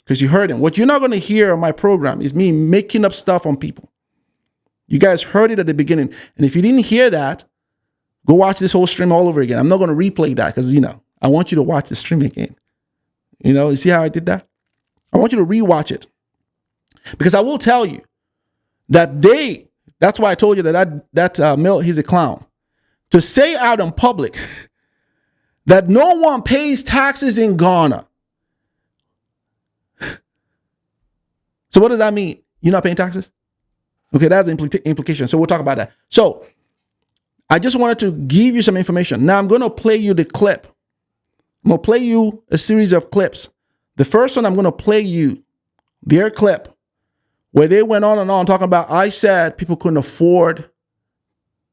because you heard him. What you're not going to hear on my program is me making up stuff on people. You guys heard it at the beginning. And if you didn't hear that, go watch this whole stream all over again. I'm not going to replay that because, I want you to watch the stream again. You see how I did that? I want you to rewatch it because I will tell you that that's why I told you that Mill, he's a clown. To say out in public that no one pays taxes in Ghana. So what does that mean? You're not paying taxes? Okay, that's the implication. So we'll talk about that. So I just wanted to give you some information. Now I'm going to play you the clip. I'm going to play you a series of clips. The first one, I'm going to play you their clip where they went on and on talking about, I said people couldn't afford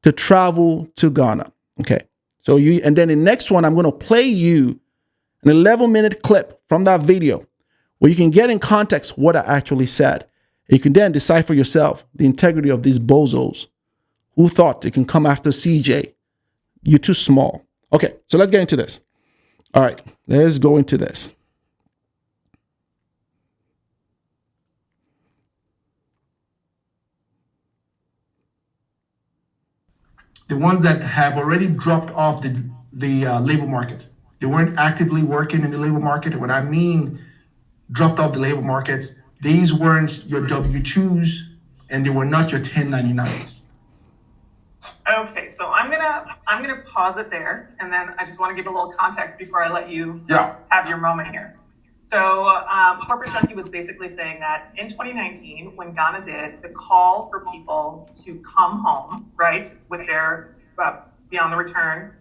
to travel to Ghana. Okay. So and then the next one, I'm going to play you an 11-minute clip from that video where you can get in context what I actually said. You can then decide for yourself the integrity of these bozos who thought they can come after CJ. You're too small. Okay. So let's get into this. All right. Let's go into this. The ones that have already dropped off the labor market. They weren't actively working in the labor market. And when I mean dropped off the labor markets, these weren't your W-2s and they were not your 1099s. Okay, so I'm gonna pause it there, and then I just want to give a little context before I let you have your moment here. So Corporate Junky was basically saying that in 2019, when Ghana did the call for people to come home, right, with their Beyond the Return,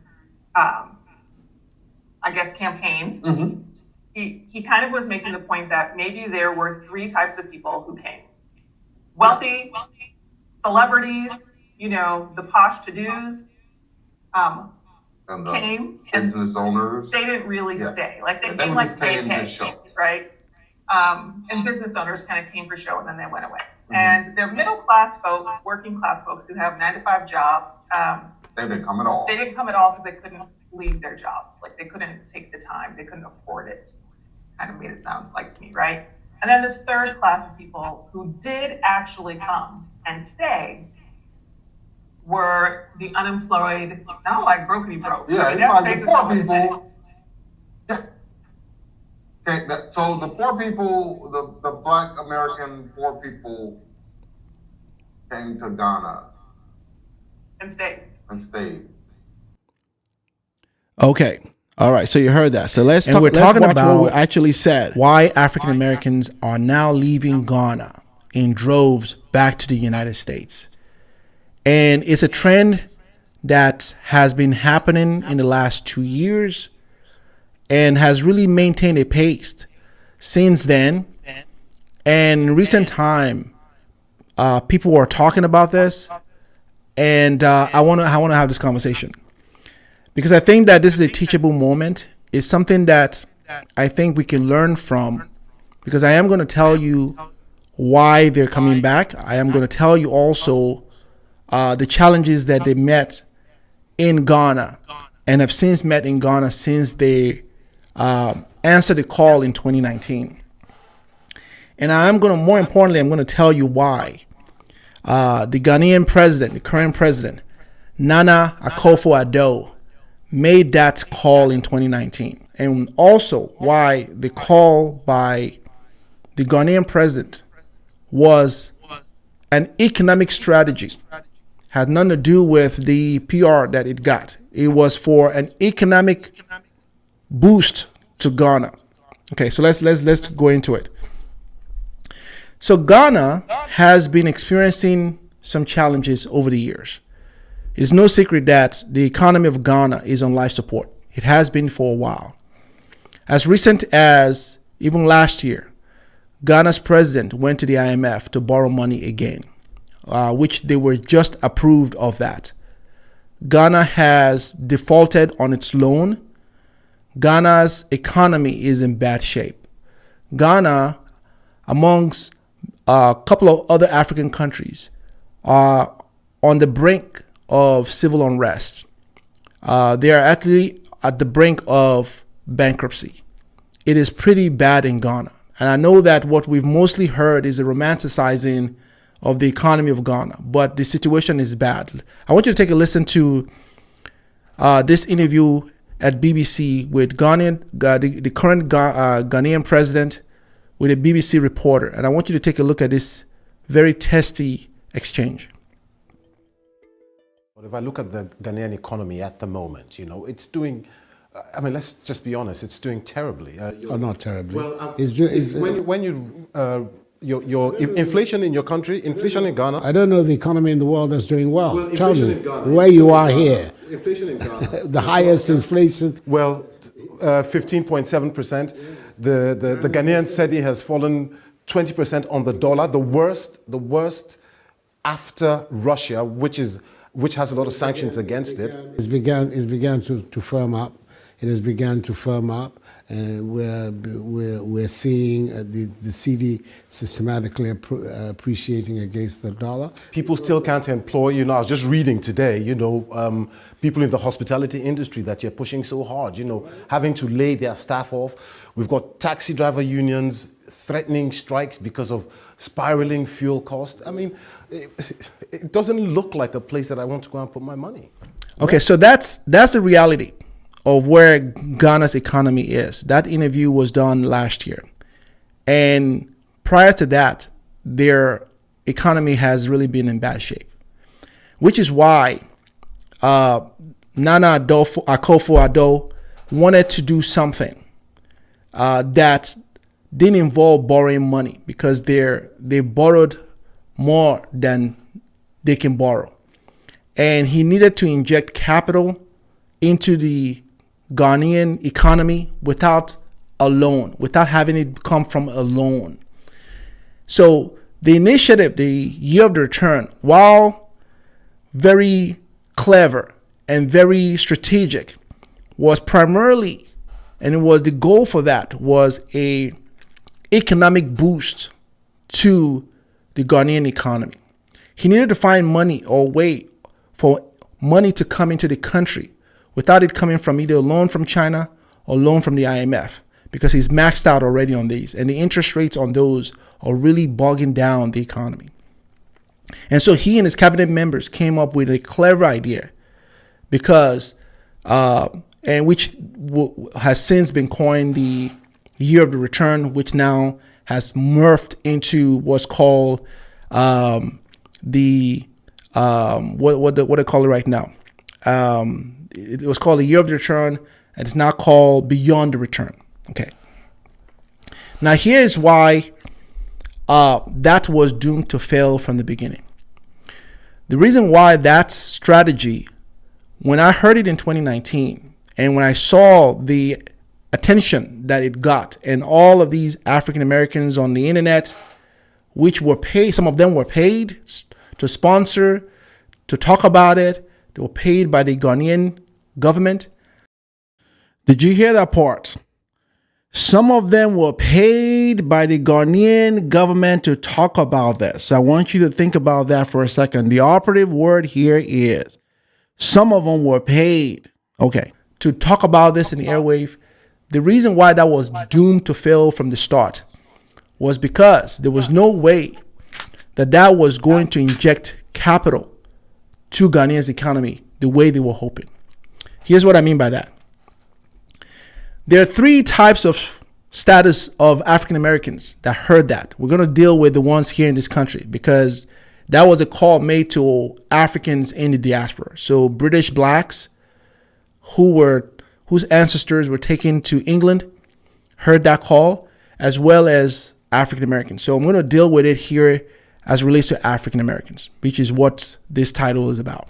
campaign, he kind of was making the point that maybe there were three types of people who came. Wealthy, celebrities, the posh to-dos, and the came business owners. They didn't really stay. Like they They came were like just they paying to came, show. right? And business owners kind of came for show and then they went away. And they're middle class folks, working class folks who have 9-to-5 jobs. They didn't come at all. They didn't come at all because they couldn't leave their jobs. Like they couldn't take the time. They couldn't afford it. Kind of made it sound like to me, right? And then this third class of people who did actually come and stay were the unemployed, sound like brokey broke. Yeah, I mean, it's like that's the poor basically what they people. Yeah. Okay, so the poor people, the Black American poor people came to Ghana and stayed. Okay. All right. So you heard that. So let's talk. We're talking about what we actually said. Why African Americans are now leaving Ghana in droves back to the United States. And it's a trend that has been happening in the last 2 years and has really maintained a pace since then. And in recent time, people were talking about this, and I want to have this conversation because I think that this is a teachable moment. It's something that I think we can learn from, because I am going to tell you why they're coming back. I am going to tell you also the challenges that they met in Ghana and have since met in Ghana since they answered the call in 2019. And I'm going to, more importantly, I'm going to tell you why the Ghanaian president, the current president, Nana Akufo-Addo, made that call in 2019. And also why the call by the Ghanaian president was an economic strategy. Had nothing to do with the PR that it got. It was for an economic boost to Ghana. Okay, so let's go into it. So Ghana has been experiencing some challenges over the years. It's no secret that the economy of Ghana is on life support. It has been for a while. As recent as even last year, Ghana's president went to the IMF to borrow money again, which they were just approved of that. Ghana has defaulted on its loan. Ghana's economy is in bad shape. Ghana, amongst a couple of other African countries, are on the brink of civil unrest. They are actually at the brink of bankruptcy. It is pretty bad in Ghana. And I know that what we've mostly heard is a romanticizing of the economy of Ghana, but the situation is bad. I want you to take a listen to this interview at BBC with the current Ghanaian president with a BBC reporter. And I want you to take a look at this very testy exchange. If I look at the Ghanaian economy at the moment, it's doing, let's just be honest, it's doing terribly. Not terribly. Well, your inflation in your country, inflation in Ghana. I don't know the economy in the world that's doing well. Tell me in Ghana, where you are here. Inflation in Ghana. The highest inflation. Well, 15.7%. The Ghanaian cedi has fallen 20% on the dollar. The worst after Russia, which has a lot of sanctions against it. It's began to firm up. It has begun to firm up. We're seeing the cedi systematically appreciating against the dollar. People still can't employ. I was just reading today. People in the hospitality industry that you're pushing so hard. Having to lay their staff off. We've got taxi driver unions threatening strikes because of spiraling fuel costs. It doesn't look like a place that I want to go and put my money. Okay, so that's the reality of where Ghana's economy is. That interview was done last year. And prior to that, their economy has really been in bad shape, which is why Nana Akufo-Addo wanted to do something that didn't involve borrowing money, because they borrowed more than they can borrow. And he needed to inject capital into the Ghanaian economy without a loan, without having it come from a loan. So the initiative, the year of the return, while very clever and very strategic was primarily, and it was the goal for that was a economic boost to the Ghanaian economy. He needed to find money or way for money to come into the country without it coming from either a loan from China or loan from the IMF, because he's maxed out already on these, and the interest rates on those are really bogging down the economy. And so he and his cabinet members came up with a clever idea, because and which has since been coined the year of the return, which now has morphed into what's called what they call it right now. It was called the year of the return, and it's now called beyond the return. Okay. Now here's why that was doomed to fail from the beginning. The reason why that strategy, when I heard it in 2019, and when I saw the attention that it got, and all of these African Americans on the internet, which were paid, some of them were paid to sponsor, to talk about it. They were paid by the Ghanaian government. Did you hear that part? Some of them were paid by the Ghanaian government to talk about this. I want you to think about that for a second. The operative word here is some of them were paid, okay, to talk about this in the airwave. The reason why that was doomed to fail from the start was because there was no way that that was going to inject capital to Ghanaia's economy the way they were hoping. Here's what I mean by that. There are three types of status of African Americans that heard that. We're going to deal with the ones here in this country, because that was a call made to Africans in the diaspora. So British blacks whose ancestors were taken to England heard that call, as well as African Americans. So I'm going to deal with it here as it relates to African Americans, which is what this title is about.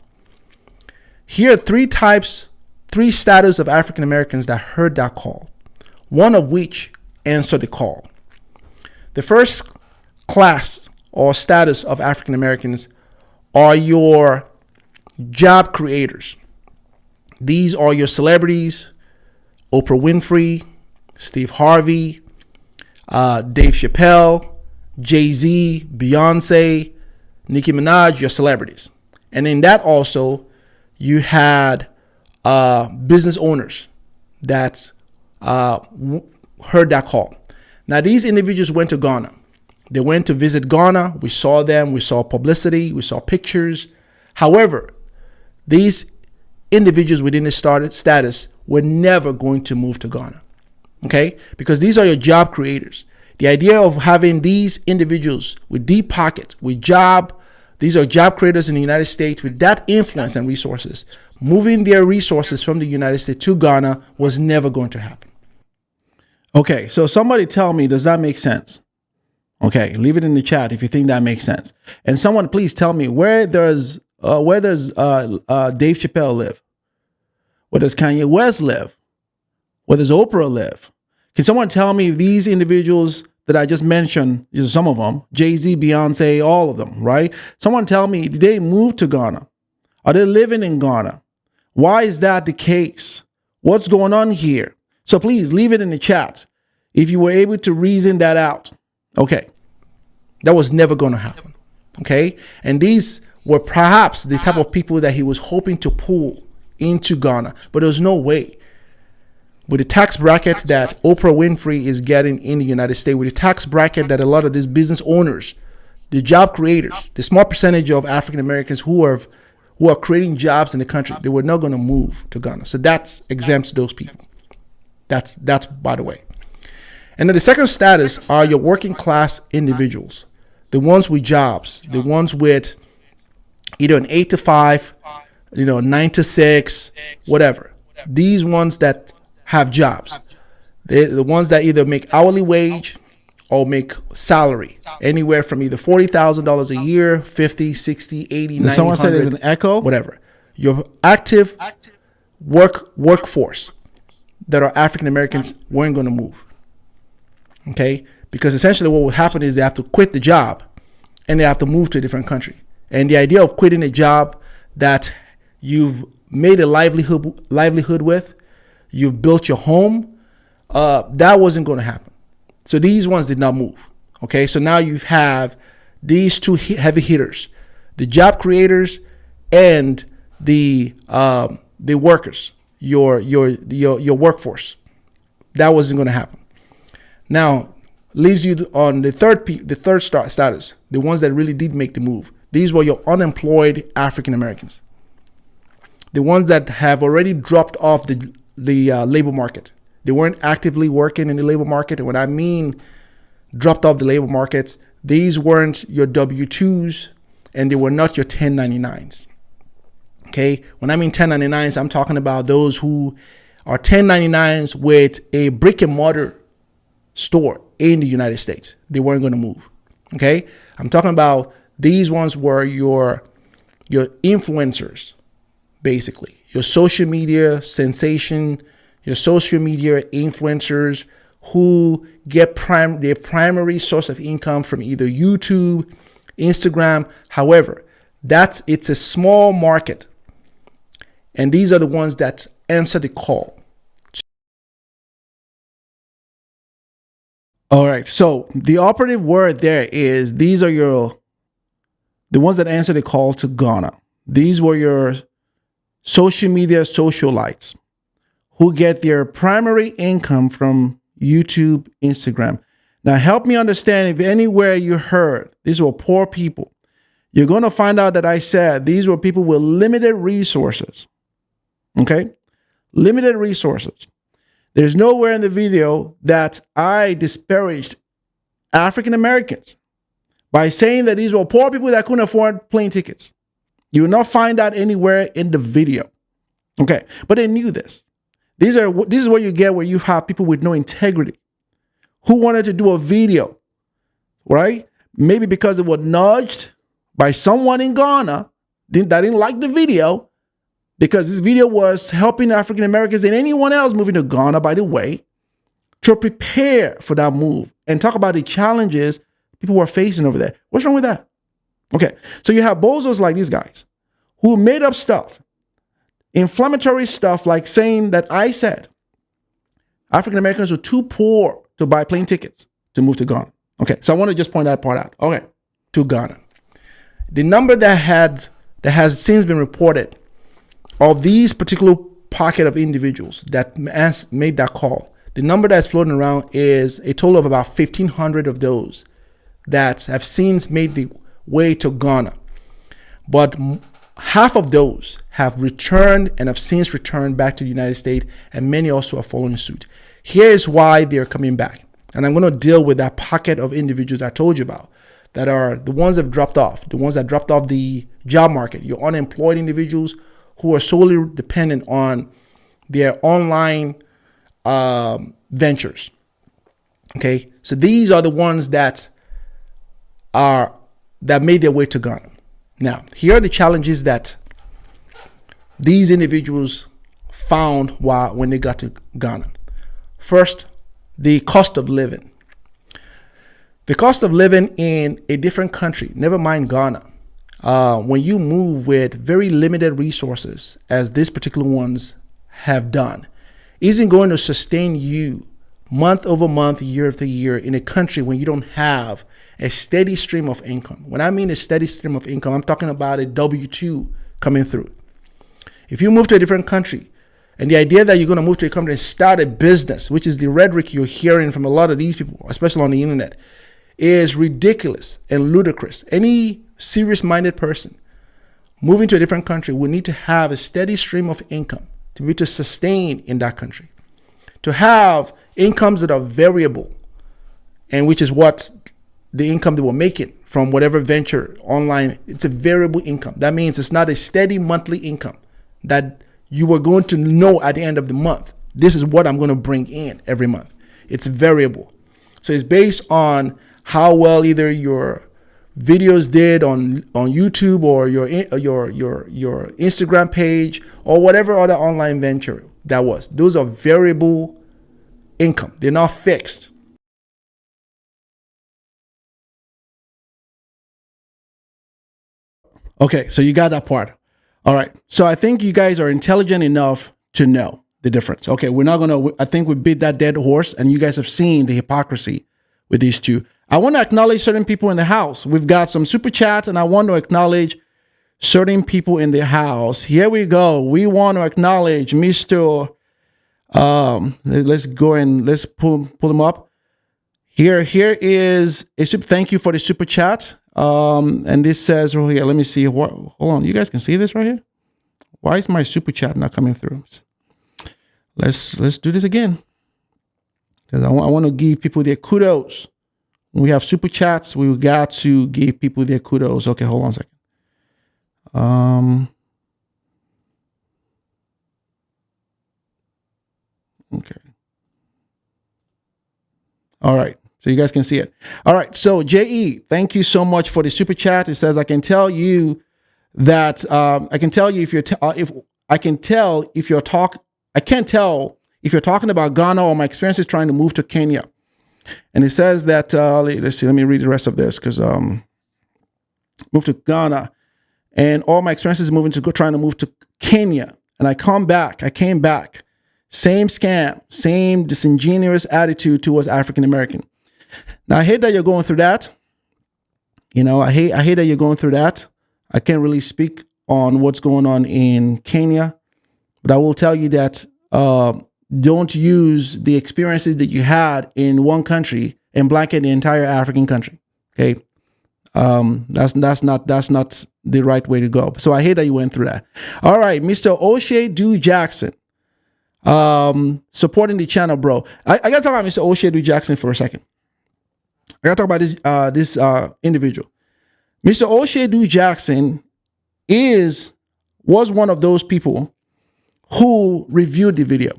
Here are three status of African Americans that heard that call, one of which answered the call. The first class or status of African Americans are your job creators. These are your celebrities: Oprah Winfrey, Steve Harvey, Dave Chappelle, Jay-Z, Beyonce, Nicki Minaj, your celebrities. And in that also, you had business owners that heard that call. Now, these individuals went to Ghana. They went to visit Ghana. We saw them. We saw publicity. We saw pictures. However, these individuals within this status were never going to move to Ghana. Okay? Because these are your job creators. The idea of having these individuals with deep pockets, these are job creators in the United States with that influence and resources, moving their resources from the United States to Ghana was never going to happen. Okay, so somebody tell me, does that make sense? Okay, leave it in the chat if you think that makes sense. And someone please tell me, where does Dave Chappelle live? Where does Kanye West live? Where does Oprah live? Can someone tell me these individuals that I just mentioned, some of them, Jay-Z, Beyonce, all of them, right? Someone tell me, did they move to Ghana? Are they living in Ghana? Why is that the case? What's going on here? So please leave it in the chat if you were able to reason that out. Okay, that was never going to happen. Okay, and these were perhaps the type of people that he was hoping to pull into Ghana, but there was no way. With the tax bracket that Oprah Winfrey is getting in the United States, with the tax bracket that a lot of these business owners, the job creators, the small percentage of African Americans who are creating jobs in the country, they were not going to move to Ghana. So that exempts those people. That's by the way. And then the second status are your working class individuals, the ones with jobs, the ones with either an 8 to 5, 9 to 6, whatever. These ones that have jobs, they're the ones that either make hourly wage or make salary, anywhere from either $40,000 a year, 50, 60, 80, 90, someone said there's an echo, whatever. Your active workforce that are African Americans weren't going to move. Okay, because essentially what will happen is they have to quit the job and they have to move to a different country. And the idea of quitting a job that you've made a livelihood with, you've built your home, that wasn't going to happen. So these ones did not move. Okay, so now you have these two heavy hitters, the job creators and the workers, your workforce. That wasn't going to happen. Now leaves you on the third status, the ones that really did make the move. These were your unemployed African Americans, the ones that have already dropped off the labor market. They weren't actively working in the labor market. And when I mean dropped off the labor markets, these weren't your W-2s and they were not your 1099s. Okay, when I mean 1099s, I'm talking about those who are 1099s with a brick and mortar store in the United States. They weren't going to move. Okay, I'm talking about these ones were your influencers, basically your social media sensation, your social media influencers who get their primary source of income from either YouTube, Instagram. However, it's a small market, and these are the ones that answer the call. All right, so the operative word there is these are the ones that answer the call to Ghana. These were your social media socialites who get their primary income from YouTube, Instagram. Now, help me understand if anywhere you heard these were poor people, you're going to find out that I said these were people with limited resources. Okay? Limited resources. There's nowhere in the video that I disparaged African Americans by saying that these were poor people that couldn't afford plane tickets. You will not find that anywhere in the video. Okay, but they knew this. This is what you get where you have people with no integrity who wanted to do a video, right? Maybe because it was nudged by someone in Ghana that didn't like the video, because this video was helping African Americans and anyone else moving to Ghana, by the way, to prepare for that move and talk about the challenges people were facing over there. What's wrong with that? Okay, so you have bozos like these guys who made up stuff, inflammatory stuff like saying that I said African Americans were too poor to buy plane tickets to move to Ghana. Okay, so I want to just point that part out. Okay, to Ghana. The number that has since been reported of these particular pocket of individuals that made that call, the number that's floating around is a total of about 1,500 of those that have since made the way to Ghana. But half of those have returned and have since returned back to the United States, and many also are following suit. Here's why they're coming back. And I'm going to deal with that pocket of individuals I told you about that are the ones that have dropped off, the ones that dropped off the job market, your unemployed individuals who are solely dependent on their online ventures. Okay, so these are the ones that made their way to Ghana. Now, here are the challenges that these individuals found when they got to Ghana. First, the cost of living. The cost of living in a different country, never mind Ghana, when you move with very limited resources, as these particular ones have done, isn't going to sustain you month over month, year after year in a country when you don't have a steady stream of income. When I mean a steady stream of income, I'm talking about a W-2 coming through. If you move to a different country, and the idea that you're going to move to a country and start a business, which is the rhetoric you're hearing from a lot of these people, especially on the internet, is ridiculous and ludicrous. Any serious-minded person moving to a different country will need to have a steady stream of income to be able to sustain in that country. To have incomes that are variable, and which is what the income they were making from whatever venture online, it's a variable income. That means it's not a steady monthly income that you are going to know at the end of the month. This is what I'm going to bring in every month. It's variable. So it's based on how well either your videos did on YouTube or your Instagram page or whatever other online venture that was. Those are variable income. They're not fixed. Okay, so you got that part. All right. So I think you guys are intelligent enough to know the difference. Okay, we're not gonna. I think we beat that dead horse, and you guys have seen the hypocrisy with these two. I want to acknowledge certain people in the house. We've got some super chats, and I want to acknowledge certain people in the house. Here we go. We want to acknowledge Mr. Let's go and let's pull them up. Here is a super. Thank you for the super chat. And this says, oh yeah, let me see. Hold on, you guys can see this right here. Why is my super chat not coming through? Let's do this again, because I want to give people their kudos. When we have super chats, we got to give people their kudos. Okay, hold on a second. Okay. All right. So you guys can see it. All right. So JE, thank you so much for the super chat. It says, I can tell you that I can tell if you're talking about Ghana or my experiences trying to move to Kenya. And it says that let's see, let me read the rest of this, because moved to Ghana and all my experiences trying to move to Kenya. And I came back. Same scam, same disingenuous attitude towards African American. Now I hate that you're going through that. I hate that you're going through that. I can't really speak on what's going on in Kenya, but I will tell you that don't use the experiences that you had in one country and blanket the entire African country. Okay, that's not the right way to go. So I hate that you went through that. All right, Mr. O'Shea Jackson, supporting the channel, bro. I gotta talk about Mr. O'Shea Jackson for a second. I gotta talk about this individual. Mr. O'Shea Jackson was one of those people who reviewed the video.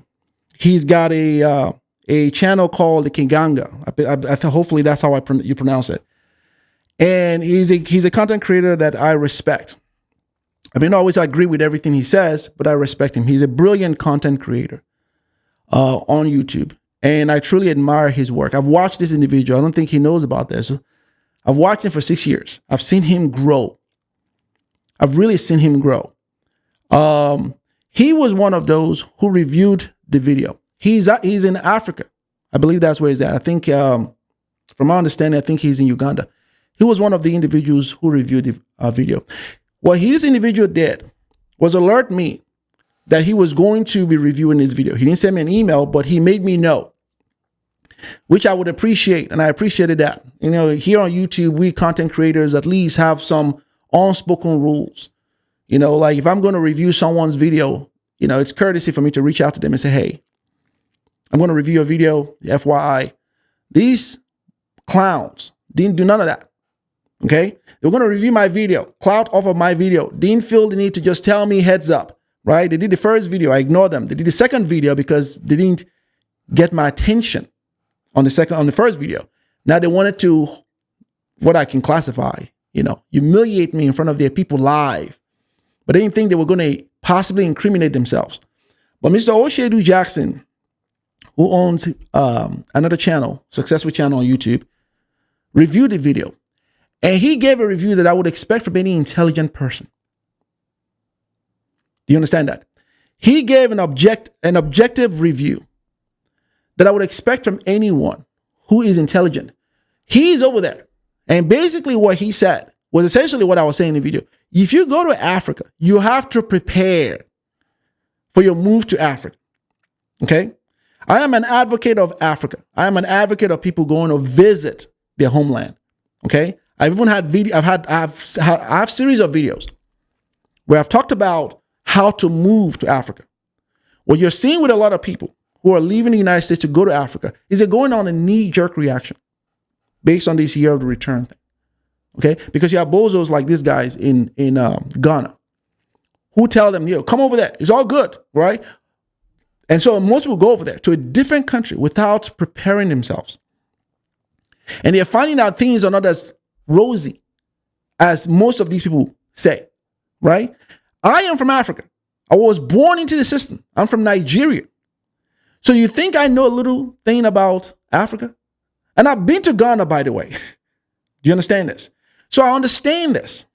He's got a channel called the Kinganga. Hopefully that's how you pronounce it. And he's a content creator that I respect. I mean, I always agree with everything he says, but I respect him. He's a brilliant content creator on YouTube, and I truly admire his work. I've watched this individual. I don't think he knows about this. I've watched him for 6 years. I've seen him grow. I've really seen him grow. He was one of those who reviewed the video. He's in Africa. I believe that's where he's at. I think, from my understanding, I think he's in Uganda. He was one of the individuals who reviewed the video. What this individual did was alert me that he was going to be reviewing this video. He didn't send me an email, but he made me know, which I would appreciate, and I appreciated that. Here on YouTube, we content creators at least have some unspoken rules. Like if I'm going to review someone's video, it's courtesy for me to reach out to them and say, hey, I'm going to review a video, FYI. These clowns didn't do none of that. Okay? They're going to review my video, clout off of my video. Didn't feel the need to just tell me heads up, right? They did the first video. I ignored them. They did the second video because they didn't get my attention on the first video. Now they wanted to, what I can classify, humiliate me in front of their people live. But they didn't think they were going to possibly incriminate themselves. But Mr. O'Shea Jackson, who owns another channel, successful channel on YouTube, reviewed the video. And he gave a review that I would expect from any intelligent person. Do you understand that? He gave an objective review that I would expect from anyone who is intelligent. He's over there. And basically what he said was essentially what I was saying in the video. If you go to Africa, you have to prepare for your move to Africa. Okay? I am an advocate of Africa. I am an advocate of people going to visit their homeland. Okay? I've even had I have series of videos where I've talked about how to move to Africa. What you're seeing with a lot of people who are leaving the United States to go to Africa is they're going on a knee-jerk reaction based on this year of the return thing. Okay? Because you have bozos like these guys in Ghana who tell them, come over there. It's all good, right? And so most people go over there to a different country without preparing themselves. And they're finding out things are not as rosy as most of these people say, right? I am from Africa. I was born into the system. I'm from Nigeria. So you think I know a little thing about Africa? And I've been to Ghana, by the way. Do you understand this? So I understand this.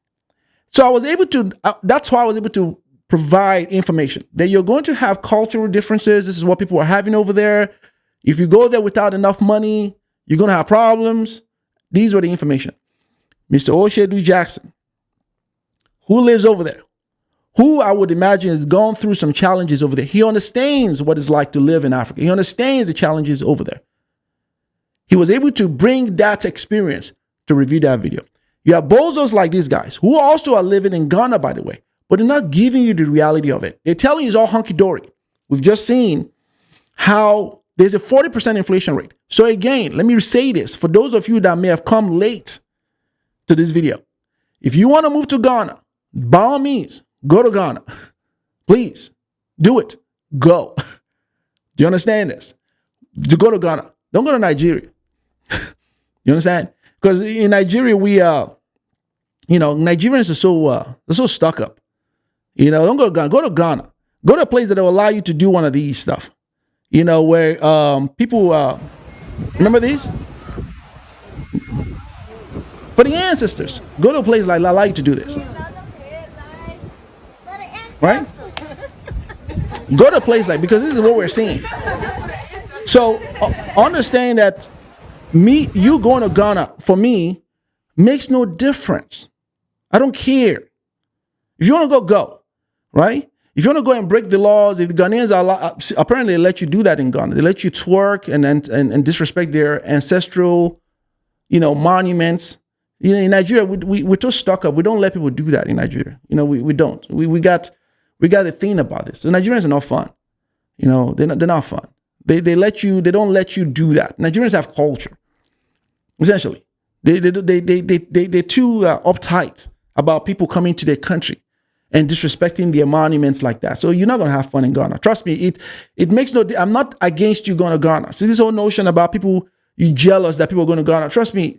So I was able to, that's why I was able to provide information that you're going to have cultural differences. This is what people are having over there. If you go there without enough money, you're going to have problems. These were the information. Mr. Oshedu Jackson, who lives over there, who I would imagine has gone through some challenges over there. He understands what it's like to live in Africa. He understands the challenges over there. He was able to bring that experience to review that video. You have bozos like these guys who also are living in Ghana, by the way, but they're not giving you the reality of it. They're telling you it's all hunky-dory. We've just seen how there's a 40% inflation rate. So again, let me say this for those of you that may have come late to this video. If you want to move to Ghana, by all means, go to Ghana. Please do it. Go. Do you understand this? To go to Ghana. Don't go to Nigeria. You understand? Because in Nigeria, Nigerians are so stuck up. Don't go to Ghana. Go to Ghana. Go to a place that will allow you to do one of these stuff. Where people, remember these? For the ancestors, go to a place like allow you to do this. Right? Go to a place like, because this is what we're seeing. So understand that you going to Ghana, for me, makes no difference. I don't care. If you want to go, right? If you want to go and break the laws, if the Ghanaians are apparently they let you do that in Ghana. They let you twerk and disrespect their ancestral, monuments. In Nigeria, we're too stuck up. We don't let people do that in Nigeria. We don't. We got a thing about this. The Nigerians are not fun. They're not fun. They don't let you do that. Nigerians have culture. Essentially, they're too uptight about people coming to their country and disrespecting their monuments like that. So you're not gonna have fun in Ghana. Trust me. It makes no. I'm not against you going to Ghana. So this whole notion about people you jealous that people are going to Ghana. Trust me.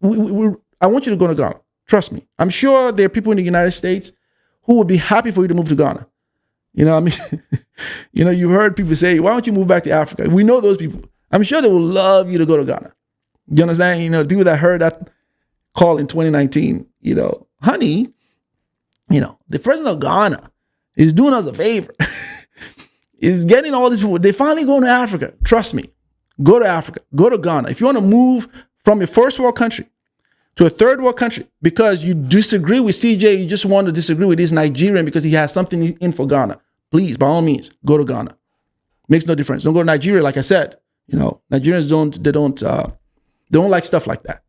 I want you to go to Ghana. Trust me. I'm sure there are people in the United States who would be happy for you to move to Ghana. You've heard people say, why don't you move back to Africa? We know those people. I'm sure they will love you to go to Ghana. You understand? People that heard that call in 2019, honey, the president of Ghana is doing us a favor. Is getting all these people. They finally going to Africa. Trust me. Go to Africa. Go to Ghana. If you want to move from a first world country to a third world country because you disagree with CJ, you just want to disagree with this Nigerian because he has something in for Ghana, please, by all means, go to Ghana. Makes no difference. Don't go to Nigeria, like I said. Nigerians don't like stuff like that.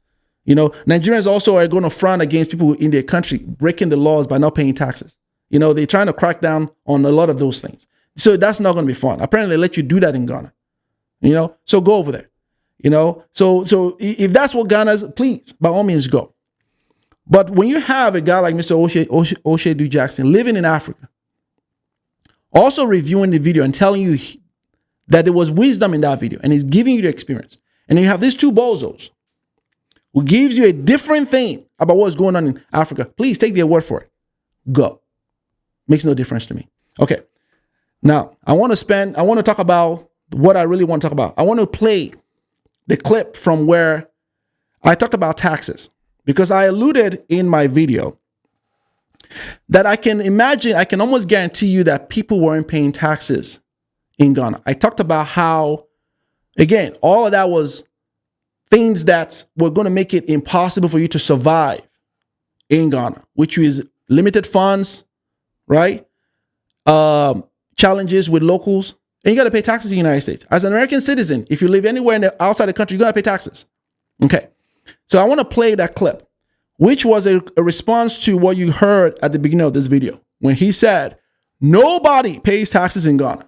Nigerians also are going to frown against people in their country breaking the laws by not paying taxes. They're trying to crack down on a lot of those things. So that's not going to be fun. Apparently, they let you do that in Ghana. So go over there. So if that's what Ghana's, please, by all means, go. But when you have a guy like Mr. Oshedu Jackson living in Africa, also reviewing the video and telling you that there was wisdom in that video, and he's giving you the experience, and you have these two bozos who gives you a different thing about what's going on in Africa, please take their word for it. Go. Makes no difference to me. Okay. Now, I want to talk about what I really want to talk about. I want to play the clip from where I talked about taxes, because I alluded in my video that I can almost guarantee you that people weren't paying taxes in Ghana. I talked about how, again, all of that was things that were going to make it impossible for you to survive in Ghana, which is limited funds, right? Challenges with locals, and you got to pay taxes in the United States. As an American citizen, if you live anywhere outside the country, you got to pay taxes. Okay. So I want to play that clip, which was a response to what you heard at the beginning of this video, when he said, nobody pays taxes in Ghana.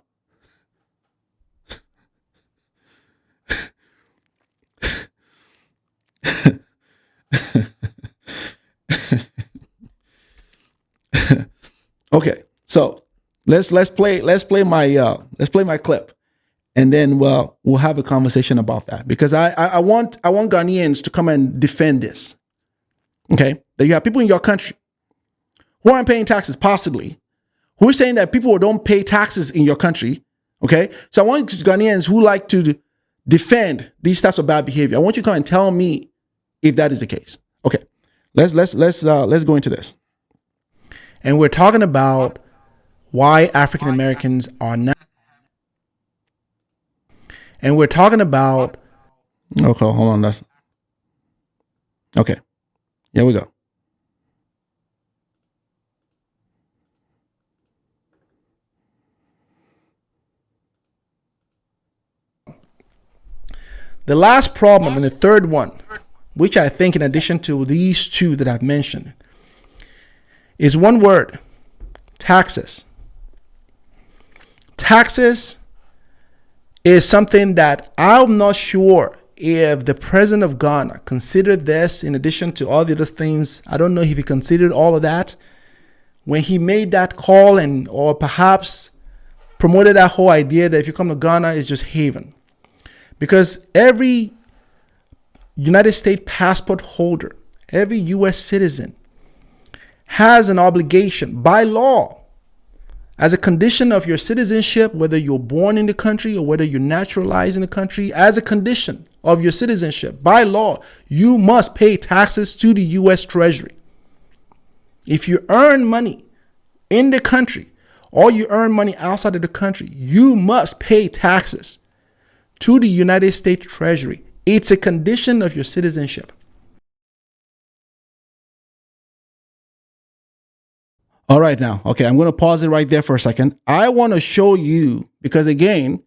Okay, so let's play my clip, and then we'll have a conversation about that, because I want Ghanaians to come and defend this. Okay, that you have people in your country who aren't paying taxes, possibly, who are saying that people don't pay taxes in your country. Okay, so I want Ghanaians who like to defend these types of bad behavior, I want you to come and tell me if that is the case. Okay, let's go into this. And we're talking about why African Americans are not. And we're talking about. Okay, hold on. That's okay. Here we go. The last problem and the third one, which I think in addition to these two that I've mentioned, is one word: taxes. Taxes is something that I'm not sure if the president of Ghana considered this in addition to all the other things. I don't know if he considered all of that when he made that call, and or perhaps promoted that whole idea that if you come to Ghana, it's just haven. Because every United States passport holder, every U.S. citizen has an obligation by law, as a condition of your citizenship, whether you're born in the country or whether you're naturalized in the country, as a condition of your citizenship, by law, you must pay taxes to the U.S. Treasury. If you earn money in the country or you earn money outside of the country, you must pay taxes to the United States Treasury. It's a condition of your citizenship. All right, now, okay, I'm going to pause it right there for a second. I want to show you, because again,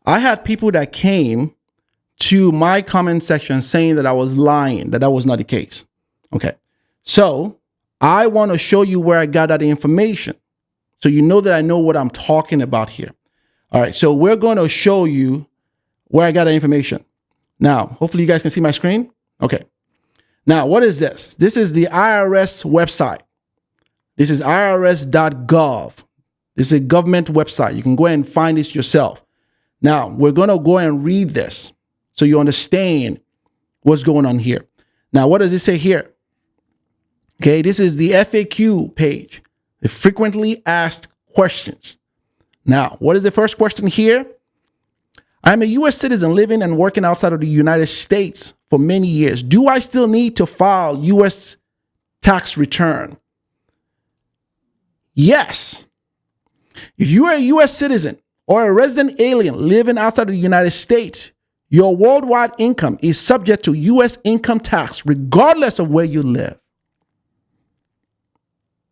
I had people that came to my comment section saying that I was lying, that was not the case. Okay, so I want to show you where I got that information, so you know that I know what I'm talking about here. All right, so we're going to show you where I got that information. Now, hopefully you guys can see my screen. Okay. Now, what is this? This is the IRS website. This is irs.gov. This is a government website. You can go ahead and find this yourself. Now, we're going to go and read this so you understand what's going on here. Now, what does it say here? Okay, this is the FAQ page, the frequently asked questions. Now, what is the first question here? I'm a U.S. citizen living and working outside of the United States for many years. Do I still need to file U.S. tax return? Yes. If you are a U.S. citizen or a resident alien living outside of the United States, your worldwide income is subject to U.S. income tax regardless of where you live.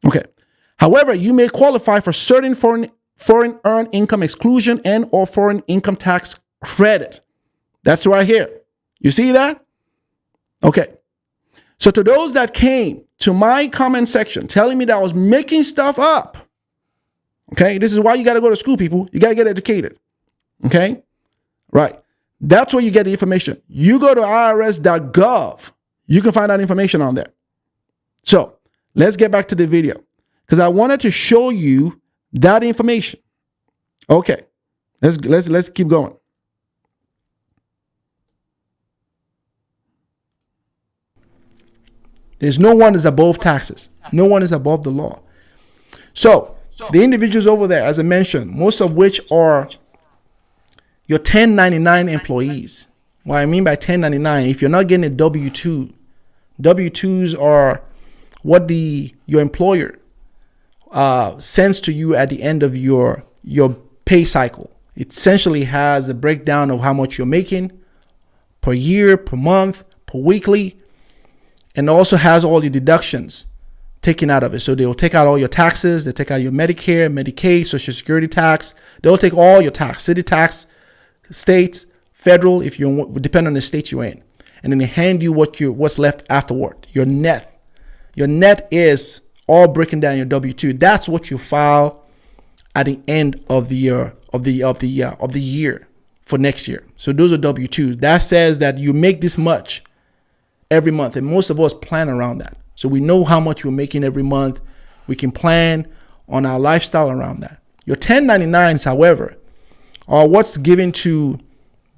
Okay. However, you may qualify for certain foreign earned income exclusion and or foreign income tax credit. That's right here. You see that? Okay. So to those that came to my comment section telling me that I was making stuff up, okay, this is why you got to go to school, people. You got to get educated. Okay? Right. That's where you get the information. You go to irs.gov. You can find that information on there. So let's get back to the video because I wanted to show you that information. Okay. Let's keep going. There's no one is above taxes. No one is above the law. So the individuals over there, as I mentioned, most of which are your 1099 employees. What I mean by 1099, if you're not getting a W-2, W-2s are what your employer sends to you at the end of your pay cycle. It essentially has a breakdown of how much you're making per year, per month, per weekly, and also has all the deductions taken out of it. So they'll take out all your taxes. They take out your Medicare, Medicaid, Social Security tax. They'll take all your tax, city tax, states, federal, if you depend on the state you're in. And then they hand you what's left afterward, your net. Your net is all breaking down your W-2. That's what you file at the end of the year of the year for next year. So those are W-2. That says that you make this much every month, and most of us plan around that. So we know how much we're making every month. We can plan on our lifestyle around that. Your 1099s, however, are what's given to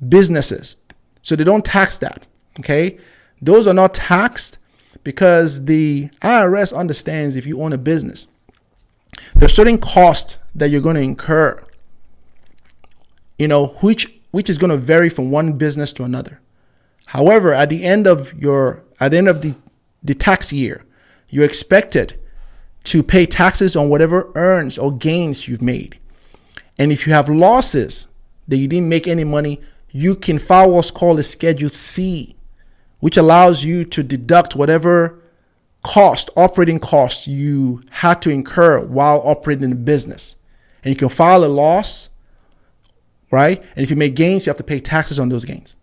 businesses. So they don't tax that. Okay, those are not taxed because the IRS understands if you own a business, there's certain costs that you're going to incur, which is going to vary from one business to another. However, at the end of the tax year, you're expected to pay taxes on whatever earns or gains you've made. And if you have losses that you didn't make any money, you can file what's called a Schedule C, which allows you to deduct whatever operating costs you had to incur while operating the business. And you can file a loss, right? And if you make gains, you have to pay taxes on those gains.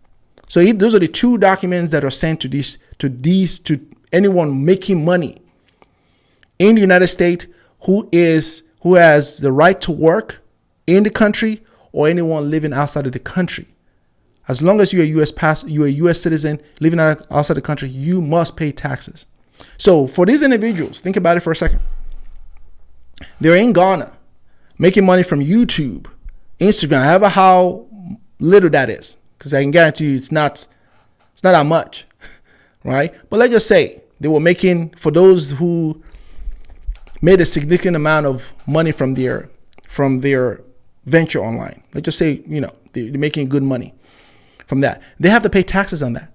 So those are the two documents that are sent to anyone making money in the United States who has the right to work in the country, or anyone living outside of the country. As long as you're a U.S. citizen living outside the country, you must pay taxes. So for these individuals, think about it for a second. They're in Ghana, making money from YouTube, Instagram, however how little that is, because I can guarantee you it's not that much, right? But let's just say they were making, for those who made a significant amount of money from their venture online. Let's just say, they're making good money from that. They have to pay taxes on that,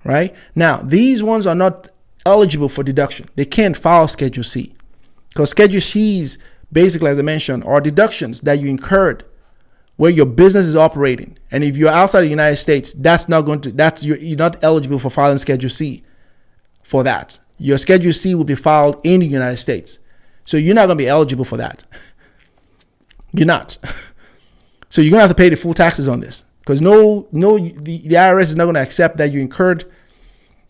right? Now, these ones are not eligible for deduction. They can't file Schedule C, because Schedule C's, basically, as I mentioned, are deductions that you incurred where your business is operating. And if you're outside the United States, you're not eligible for filing Schedule C for that. Your Schedule C will be filed in the United States. So you're not going to be eligible for that. You're not. So you're going to have to pay the full taxes on this, because the IRS is not going to accept that you incurred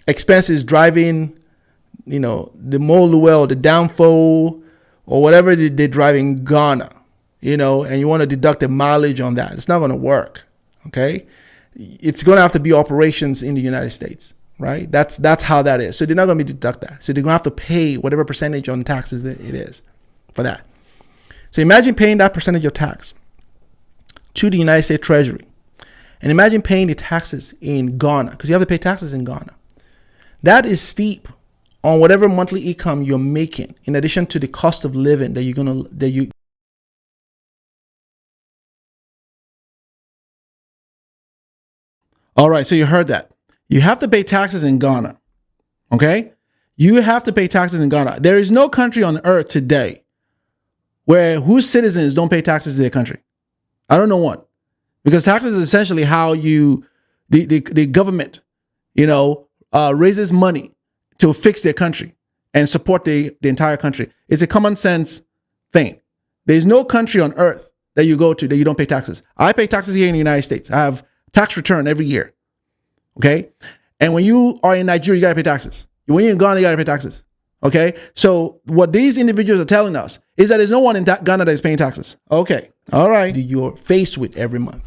expenses driving, the Moluel, the Downfall, or whatever they drive in Ghana, and you want to deduct the mileage on that. It's not going to work, okay? It's going to have to be operations in the United States, right? That's how that is. So they're not going to deduct that. So they're going to have to pay whatever percentage on taxes that it is for that. So imagine paying that percentage of tax to the United States Treasury. And imagine paying the taxes in Ghana, because you have to pay taxes in Ghana. That is steep on whatever monthly income you're making, in addition to the cost of living All right, so you heard that. You have to pay taxes in Ghana, okay? You have to pay taxes in Ghana. There is no country on earth today whose citizens don't pay taxes to their country. I don't know one. Because taxes is essentially how the government, raises money to fix their country and support the entire country. It's a common sense thing. There's no country on earth that you go to that you don't pay taxes. I pay taxes here in the United States. I have tax return every year. Okay? And when you are in Nigeria, you got to pay taxes. When you're in Ghana, you got to pay taxes. Okay? So what these individuals are telling us is that there's no one in Ghana that is paying taxes. Okay. All right. You're faced with every month.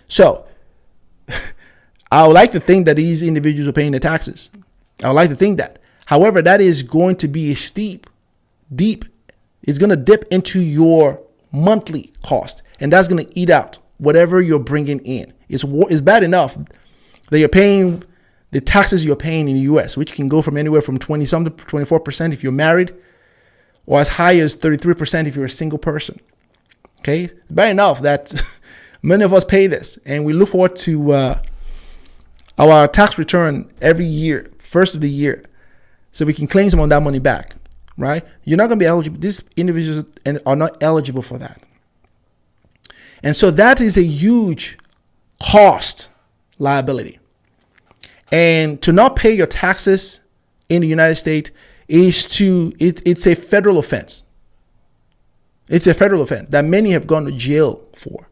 So I would like to think that these individuals are paying their taxes. I would like to think that. However, that is going to be deep. It's going to dip into your monthly cost, and that's going to eat out whatever you're bringing in. It's bad enough that you're paying the taxes you're paying in the U.S., which can go from anywhere from 20-something to 24% if you're married, or as high as 33% if you're a single person. Okay, it's bad enough that many of us pay this, and we look forward to our tax return every year, first of the year, so we can claim some of that money back, right? You're not going to be eligible. These individuals are not eligible for that. And so that is a huge cost liability. And to not pay your taxes in the United States it's a federal offense. It's a federal offense that many have gone to jail for.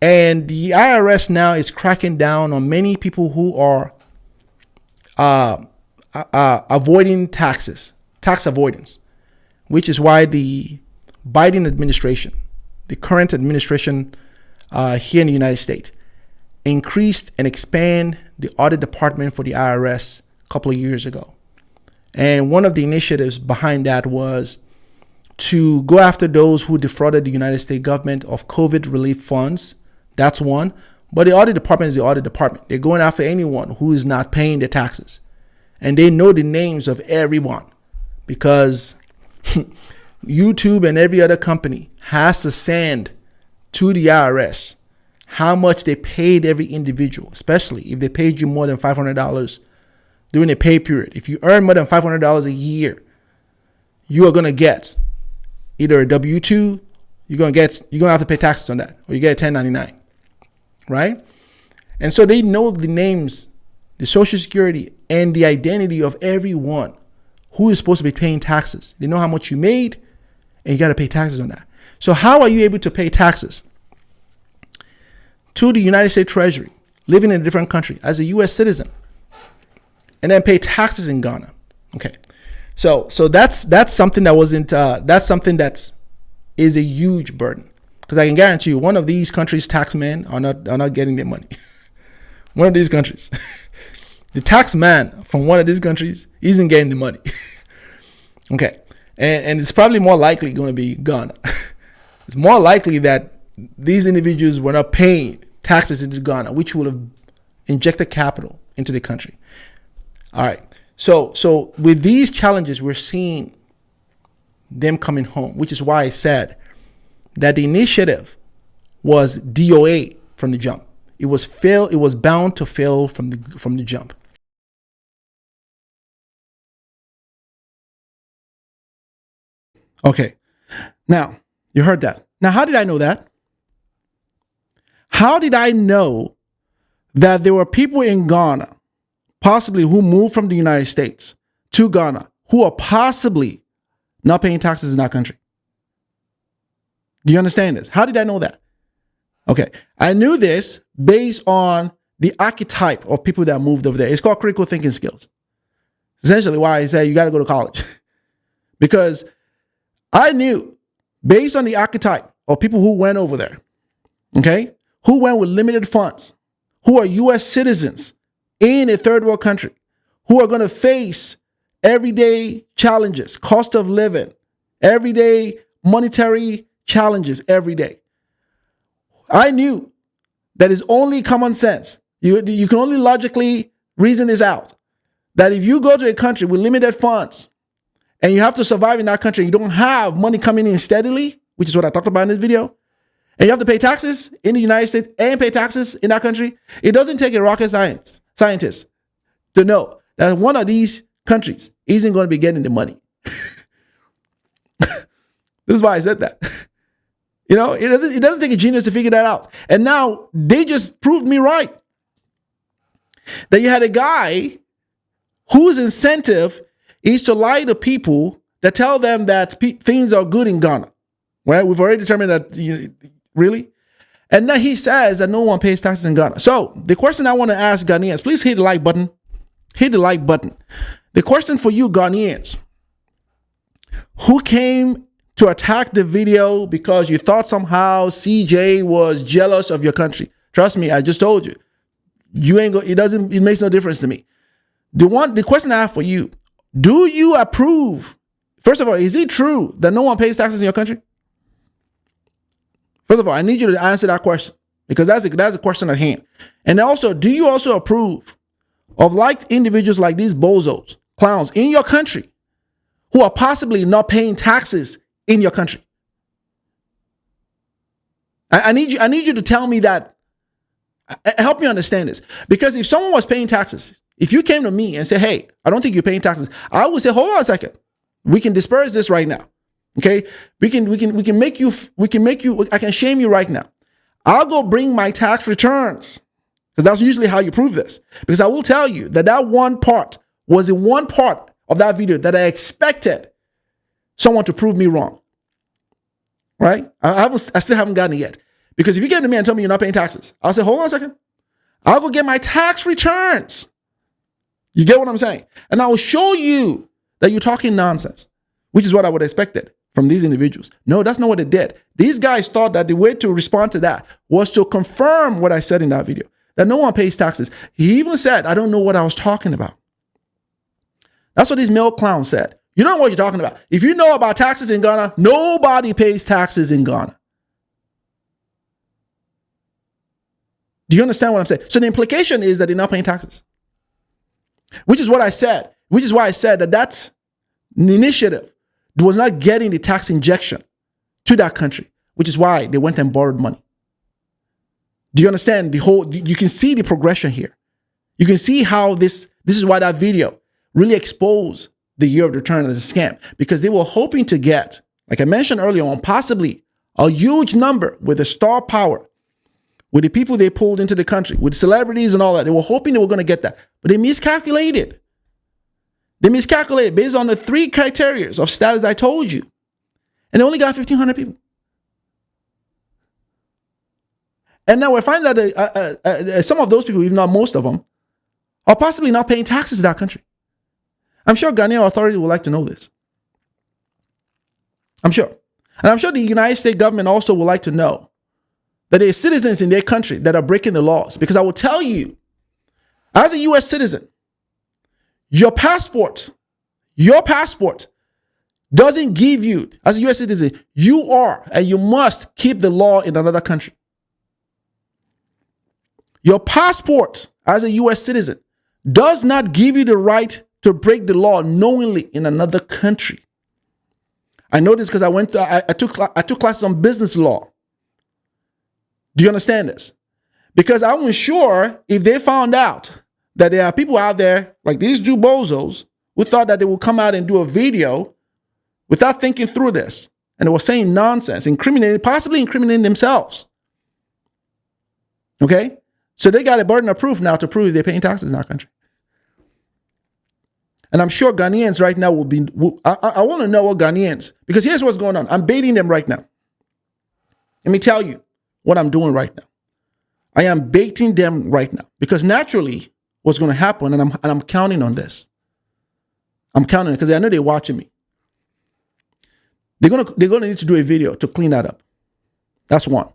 And the IRS now is cracking down on many people who are avoiding taxes, tax avoidance, which is why the Biden administration, the current administration here in the United States, increased and expand the audit department for the IRS a couple of years ago. And one of the initiatives behind that was to go after those who defrauded the United States government of COVID relief funds. That's one. But the audit department is the audit department. They're going after anyone who is not paying their taxes. And they know the names of everyone, because YouTube and every other company has to send to the IRS how much they paid every individual, especially if they paid you more than $500 during a pay period. If you earn more than $500 a year, you are going to get either a W-2, you're going to have to pay taxes on that, or you get a 1099, right? And so they know the names, the social security, and the identity of everyone who is supposed to be paying taxes. They know how much you made, and you got to pay taxes on that. So how are you able to pay taxes to the United States Treasury, living in a different country as a U.S. citizen, and then pay taxes in Ghana? Okay, so that's something that wasn't that's something that is a huge burden, because I can guarantee you one of these countries' taxmen are not getting their money. One of these countries, the tax man from one of these countries isn't getting the money. Okay, and it's probably more likely going to be Ghana. It's more likely that these individuals were not paying taxes into Ghana, which would have injected capital into the country. All right. So with these challenges, we're seeing them coming home, which is why I said that the initiative was DOA from the jump. It was bound to fail from the jump. Okay. Now, you heard that. Now, how did I know that? How did I know that there were people in Ghana, possibly who moved from the United States to Ghana, who are possibly not paying taxes in that country? Do you understand this? How did I know that? Okay, I knew this based on the archetype of people that moved over there. It's called critical thinking skills. Essentially why I say you got to go to college. Because I knew, based on the archetype of people who went over there, okay, who went with limited funds, who are U.S. citizens in a third world country, who are going to face everyday challenges, cost of living, everyday monetary challenges every day. I knew that it's only common sense. You can only logically reason this out. That if you go to a country with limited funds and you have to survive in that country, you don't have money coming in steadily, which is what I talked about in this video, and you have to pay taxes in the United States and pay taxes in that country, it doesn't take a rocket scientist to know that one of these countries isn't going to be getting the money. This is why I said that. You know, it doesn't take a genius to figure that out. And now they just proved me right. That you had a guy whose incentive is to lie to people that tell them that things are good in Ghana. Right? We've already determined that, really? And then he says that no one pays taxes in Ghana. So the question I want to ask Ghanaians, please hit the like button. Hit the like button. The question for you Ghanaians, who came to attack the video because you thought somehow CJ was jealous of your country. Trust me, I just told you. It makes no difference to me. The question I have for you, do you approve? First of all, is it true that no one pays taxes in your country? First of all, I need you to answer that question, because that's a question at hand. And also, do you also approve of individuals like these bozos, clowns in your country, who are possibly not paying taxes in your country? I need you to tell me that. Help me understand this. Because if someone was paying taxes, if you came to me and said, hey, I don't think you're paying taxes, I would say, hold on a second. We can disperse this right now. Okay? We can make you, I can shame you right now. I'll go bring my tax returns. Because that's usually how you prove this. Because I will tell you that one part was the one part of that video that I expected someone to prove me wrong. Right? I still haven't gotten it yet. Because if you get to me and tell me you're not paying taxes, I'll say, hold on a second. I'll go get my tax returns. You get what I'm saying? And I will show you that you're talking nonsense, which is what I would have expected from these individuals. No, that's not what they did. These guys thought that the way to respond to that was to confirm what I said in that video, that no one pays taxes. He even said, I don't know what I was talking about. That's what this male clown said. You don't know what you're talking about. If you know about taxes in Ghana, nobody pays taxes in Ghana. Do you understand what I'm saying? So the implication is that they're not paying taxes. Which is what I said. Which is why I said that the initiative was not getting the tax injection to that country. Which is why they went and borrowed money. Do you understand you can see the progression here. You can see how this is why that video really exposed the year of return as a scam because they were hoping to get, like I mentioned earlier on, possibly a huge number with the star power, with the people they pulled into the country, with celebrities and all that. They were hoping they were going to get that, but they miscalculated. They miscalculated based on the 3 criteria of status I told you. And they only got 1,500 people. And now we're finding that some of those people, even not most of them, are possibly not paying taxes to that country. I'm sure Ghanaian authorities would like to know this. I'm sure. And I'm sure the United States government also would like to know that there are citizens in their country that are breaking the laws. Because I will tell you, as a U.S. citizen, your passport doesn't give you, as a U.S. citizen, you are and you must keep the law in another country. Your passport as a U.S. citizen does not give you the right to break the law knowingly in another country. I know this because I took classes on business law. Do you understand this? Because I wasn't sure if they found out that there are people out there like these two bozos who thought that they would come out and do a video without thinking through this. And they were saying nonsense, possibly incriminating themselves. Okay? So they got a burden of proof now to prove they're paying taxes in our country. And I'm sure Ghanaians right now I want to know what Ghanaians, because here's what's going on. I'm baiting them right now. Let me tell you what I'm doing right now. I am baiting them right now because naturally what's going to happen, and I'm counting on this. I'm counting because I know they're watching me. They're gonna need to do a video to clean that up. That's one.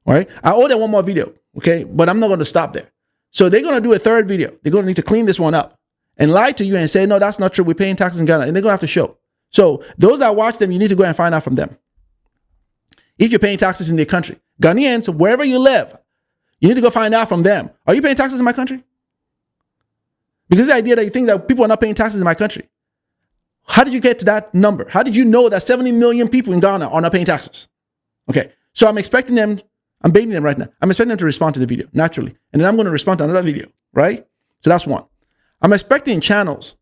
All right. I owe them one more video. Okay, but I'm not going to stop there. So they're going to do a third video. They're going to need to clean this one up and lie to you and say, no, that's not true. We're paying taxes in Ghana. And they're going to have to show. So those that watch them, you need to go and find out from them. If you're paying taxes in their country. Ghanaians, wherever you live, you need to go find out from them. Are you paying taxes in my country? Because the idea that you think that people are not paying taxes in my country. How did you get to that number? How did you know that 70 million people in Ghana are not paying taxes? Okay, so I'm expecting them. I'm baiting them right now. I'm expecting them to respond to the video naturally. And then I'm going to respond to another video, right? So that's one. I'm expecting channels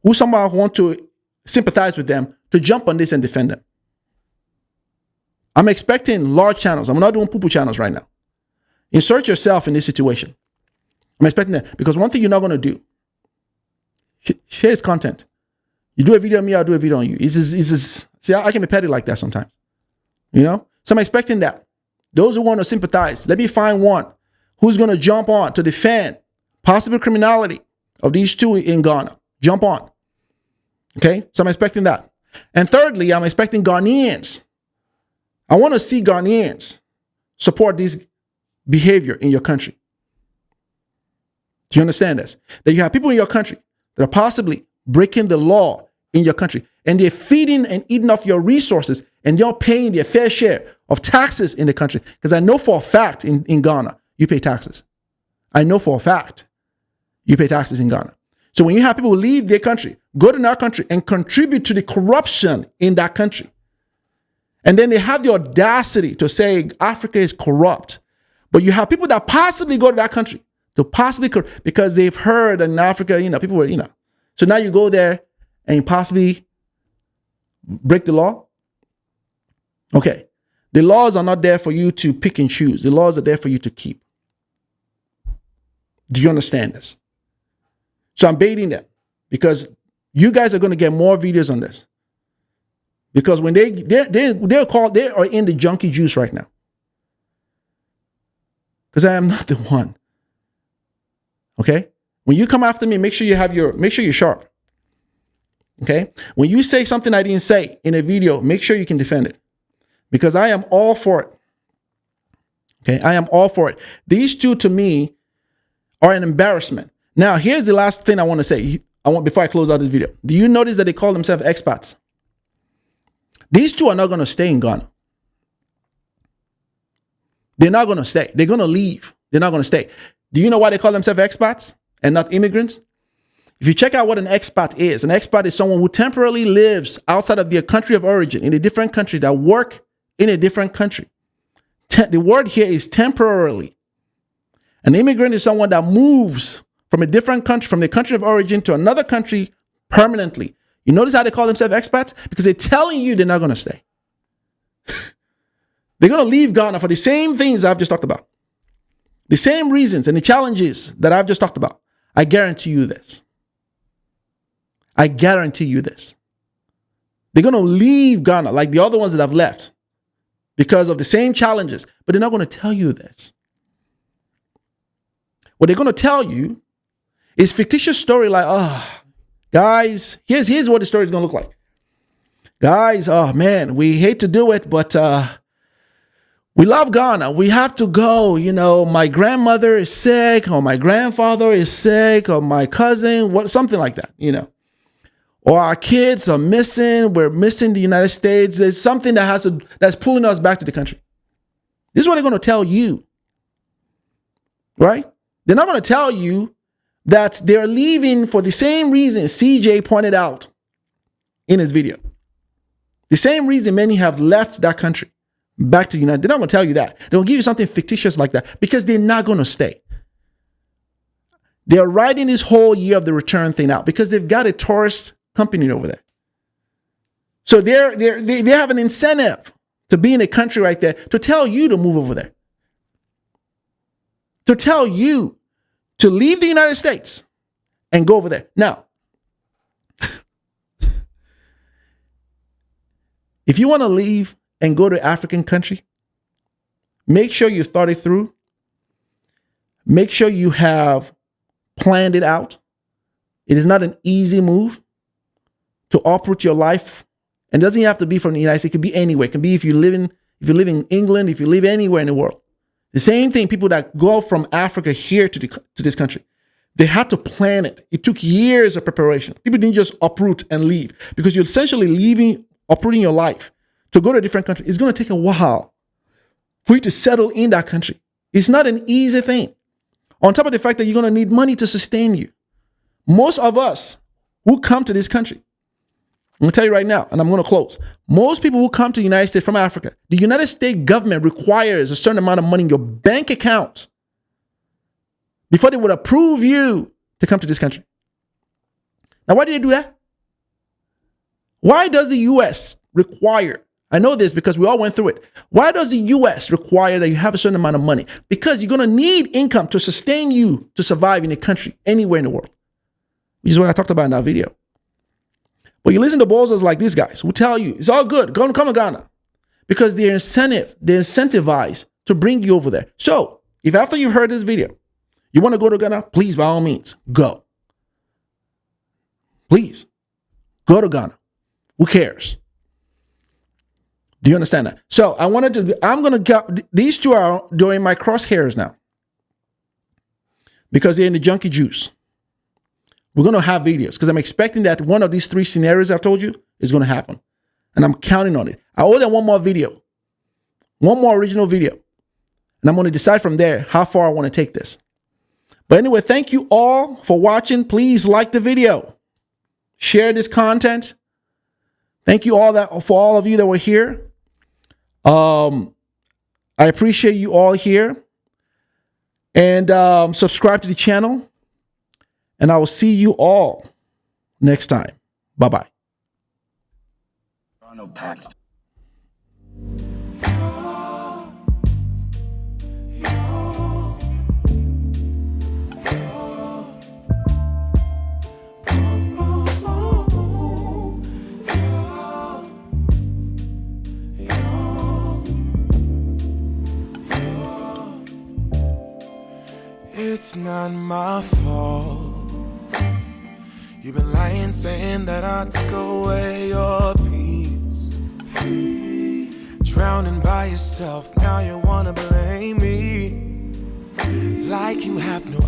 who somehow want to sympathize with them to jump on this and defend them. I'm expecting large channels. I'm not doing poo-poo channels right now. Insert yourself in this situation. I'm expecting that because one thing you're not going to do, here's content. You do a video on me, I'll do a video on you. See, I can be petty like that sometimes. You know? So I'm expecting that. Those who want to sympathize, let me find one who's going to jump on to defend possible criminality of these two in Ghana. Jump on. Okay? So I'm expecting that. And thirdly, I'm expecting Ghanaians. I want to see Ghanaians support this behavior in your country. Do you understand this? That you have people in your country that are possibly breaking the law in your country and they're feeding and eating off your resources and you're paying their fair share of taxes in the country. Because I know for a fact in Ghana, you pay taxes. I know for a fact you pay taxes in Ghana. So when you have people leave their country, go to another country and contribute to the corruption in that country, and then they have the audacity to say Africa is corrupt, but you have people that possibly go to that country to possibly because they've heard in Africa, people were, So now you go there and you possibly break the law. Okay. The laws are not there for you to pick and choose. The laws are there for you to keep. Do you understand this? So I'm baiting them because you guys are going to get more videos on this. Because when they are in the junky juice right now. Because I am not the one. Okay? When you come after me, make sure you're sharp. Okay? When you say something I didn't say in a video, make sure you can defend it. Because I am all for it. Okay? I am all for it. These two to me are an embarrassment. Now, here's the last thing I want to say. Before I close out this video. Do you notice that they call themselves expats? These two are not going to stay in Ghana. They're not going to stay. They're going to leave. They're not going to stay. Do you know why they call themselves expats and not immigrants? If you check out what an expat is someone who temporarily lives outside of their country of origin, in a different country, that work in a different country. The word here is temporarily. An immigrant is someone that moves from a different country, from the country of origin to another country permanently. You notice how they call themselves expats? Because they're telling you they're not going to stay. They're going to leave Ghana for the same things I've just talked about. The same reasons and the challenges that I've just talked about. I guarantee you this. I guarantee you this. They're going to leave Ghana like the other ones that have left because of the same challenges, but they're not going to tell you this. What they're going to tell you is fictitious story like, oh, guys, here's what the story is going to look like. Guys, oh man, we hate to do it, but we love Ghana. We have to go. You know, my grandmother is sick, or my grandfather is sick, or my cousin, something like that, you know. Or our kids are missing. We're missing the United States. There's something that's pulling us back to the country. This is what they're going to tell you, right? They're not going to tell you that they're leaving for the same reason CJ pointed out in his video. The same reason many have left that country back to the United States. They're not going to tell you that. They'll give you something fictitious like that because they're not going to stay. They're riding this whole year of the return thing out because they've got a tourist company over there. So they have an incentive to be in a country right there to tell you to move over there. To tell you to leave the United States and go over there. Now, if you want to leave and go to an African country, make sure you thought it through. Make sure you have planned it out. It is not an easy move to uproot your life. And it doesn't have to be from the United States. It could be anywhere. It can be if you live in England, if you live anywhere in the world. The same thing, people that go from Africa here to this country, they had to plan it. It took years of preparation. People didn't just uproot and leave because you're essentially uprooting your life to go to a different country. It's going to take a while for you to settle in that country. It's not an easy thing. On top of the fact that you're going to need money to sustain you. Most of us who come to this country, I'm going to tell you right now, and I'm going to close. Most people who come to the United States from Africa, the United States government requires a certain amount of money in your bank account before they would approve you to come to this country. Now, why do they do that? Why does the U.S. require, I know this because we all went through it. Why does the U.S. require that you have a certain amount of money? Because you're going to need income to sustain you to survive in a country, anywhere in the world. Which is what I talked about in that video. But you listen to bozos like these guys who tell you, it's all good, come to Ghana. Because they're incentivized to bring you over there. So, if after you've heard this video, you want to go to Ghana, please, by all means, go. Please, go to Ghana. Who cares? Do you understand that? So, I'm going to get, these two are during my crosshairs now. Because they're in the junky juice. We're going to have videos because I'm expecting that one of these three scenarios I've told you is going to happen. And I'm counting on it. I owe them one more video. One more original video. And I'm going to decide from there how far I want to take this. But anyway, thank you all for watching. Please like the video. Share this content. Thank you for all of you that were here. I appreciate you all here. And subscribe to the channel. And I will see you all next time. Bye-bye. There are no pacts. It's not my fault. You've been lying, saying that I took away your peace. Drowning by yourself, now you wanna blame me. Like you have no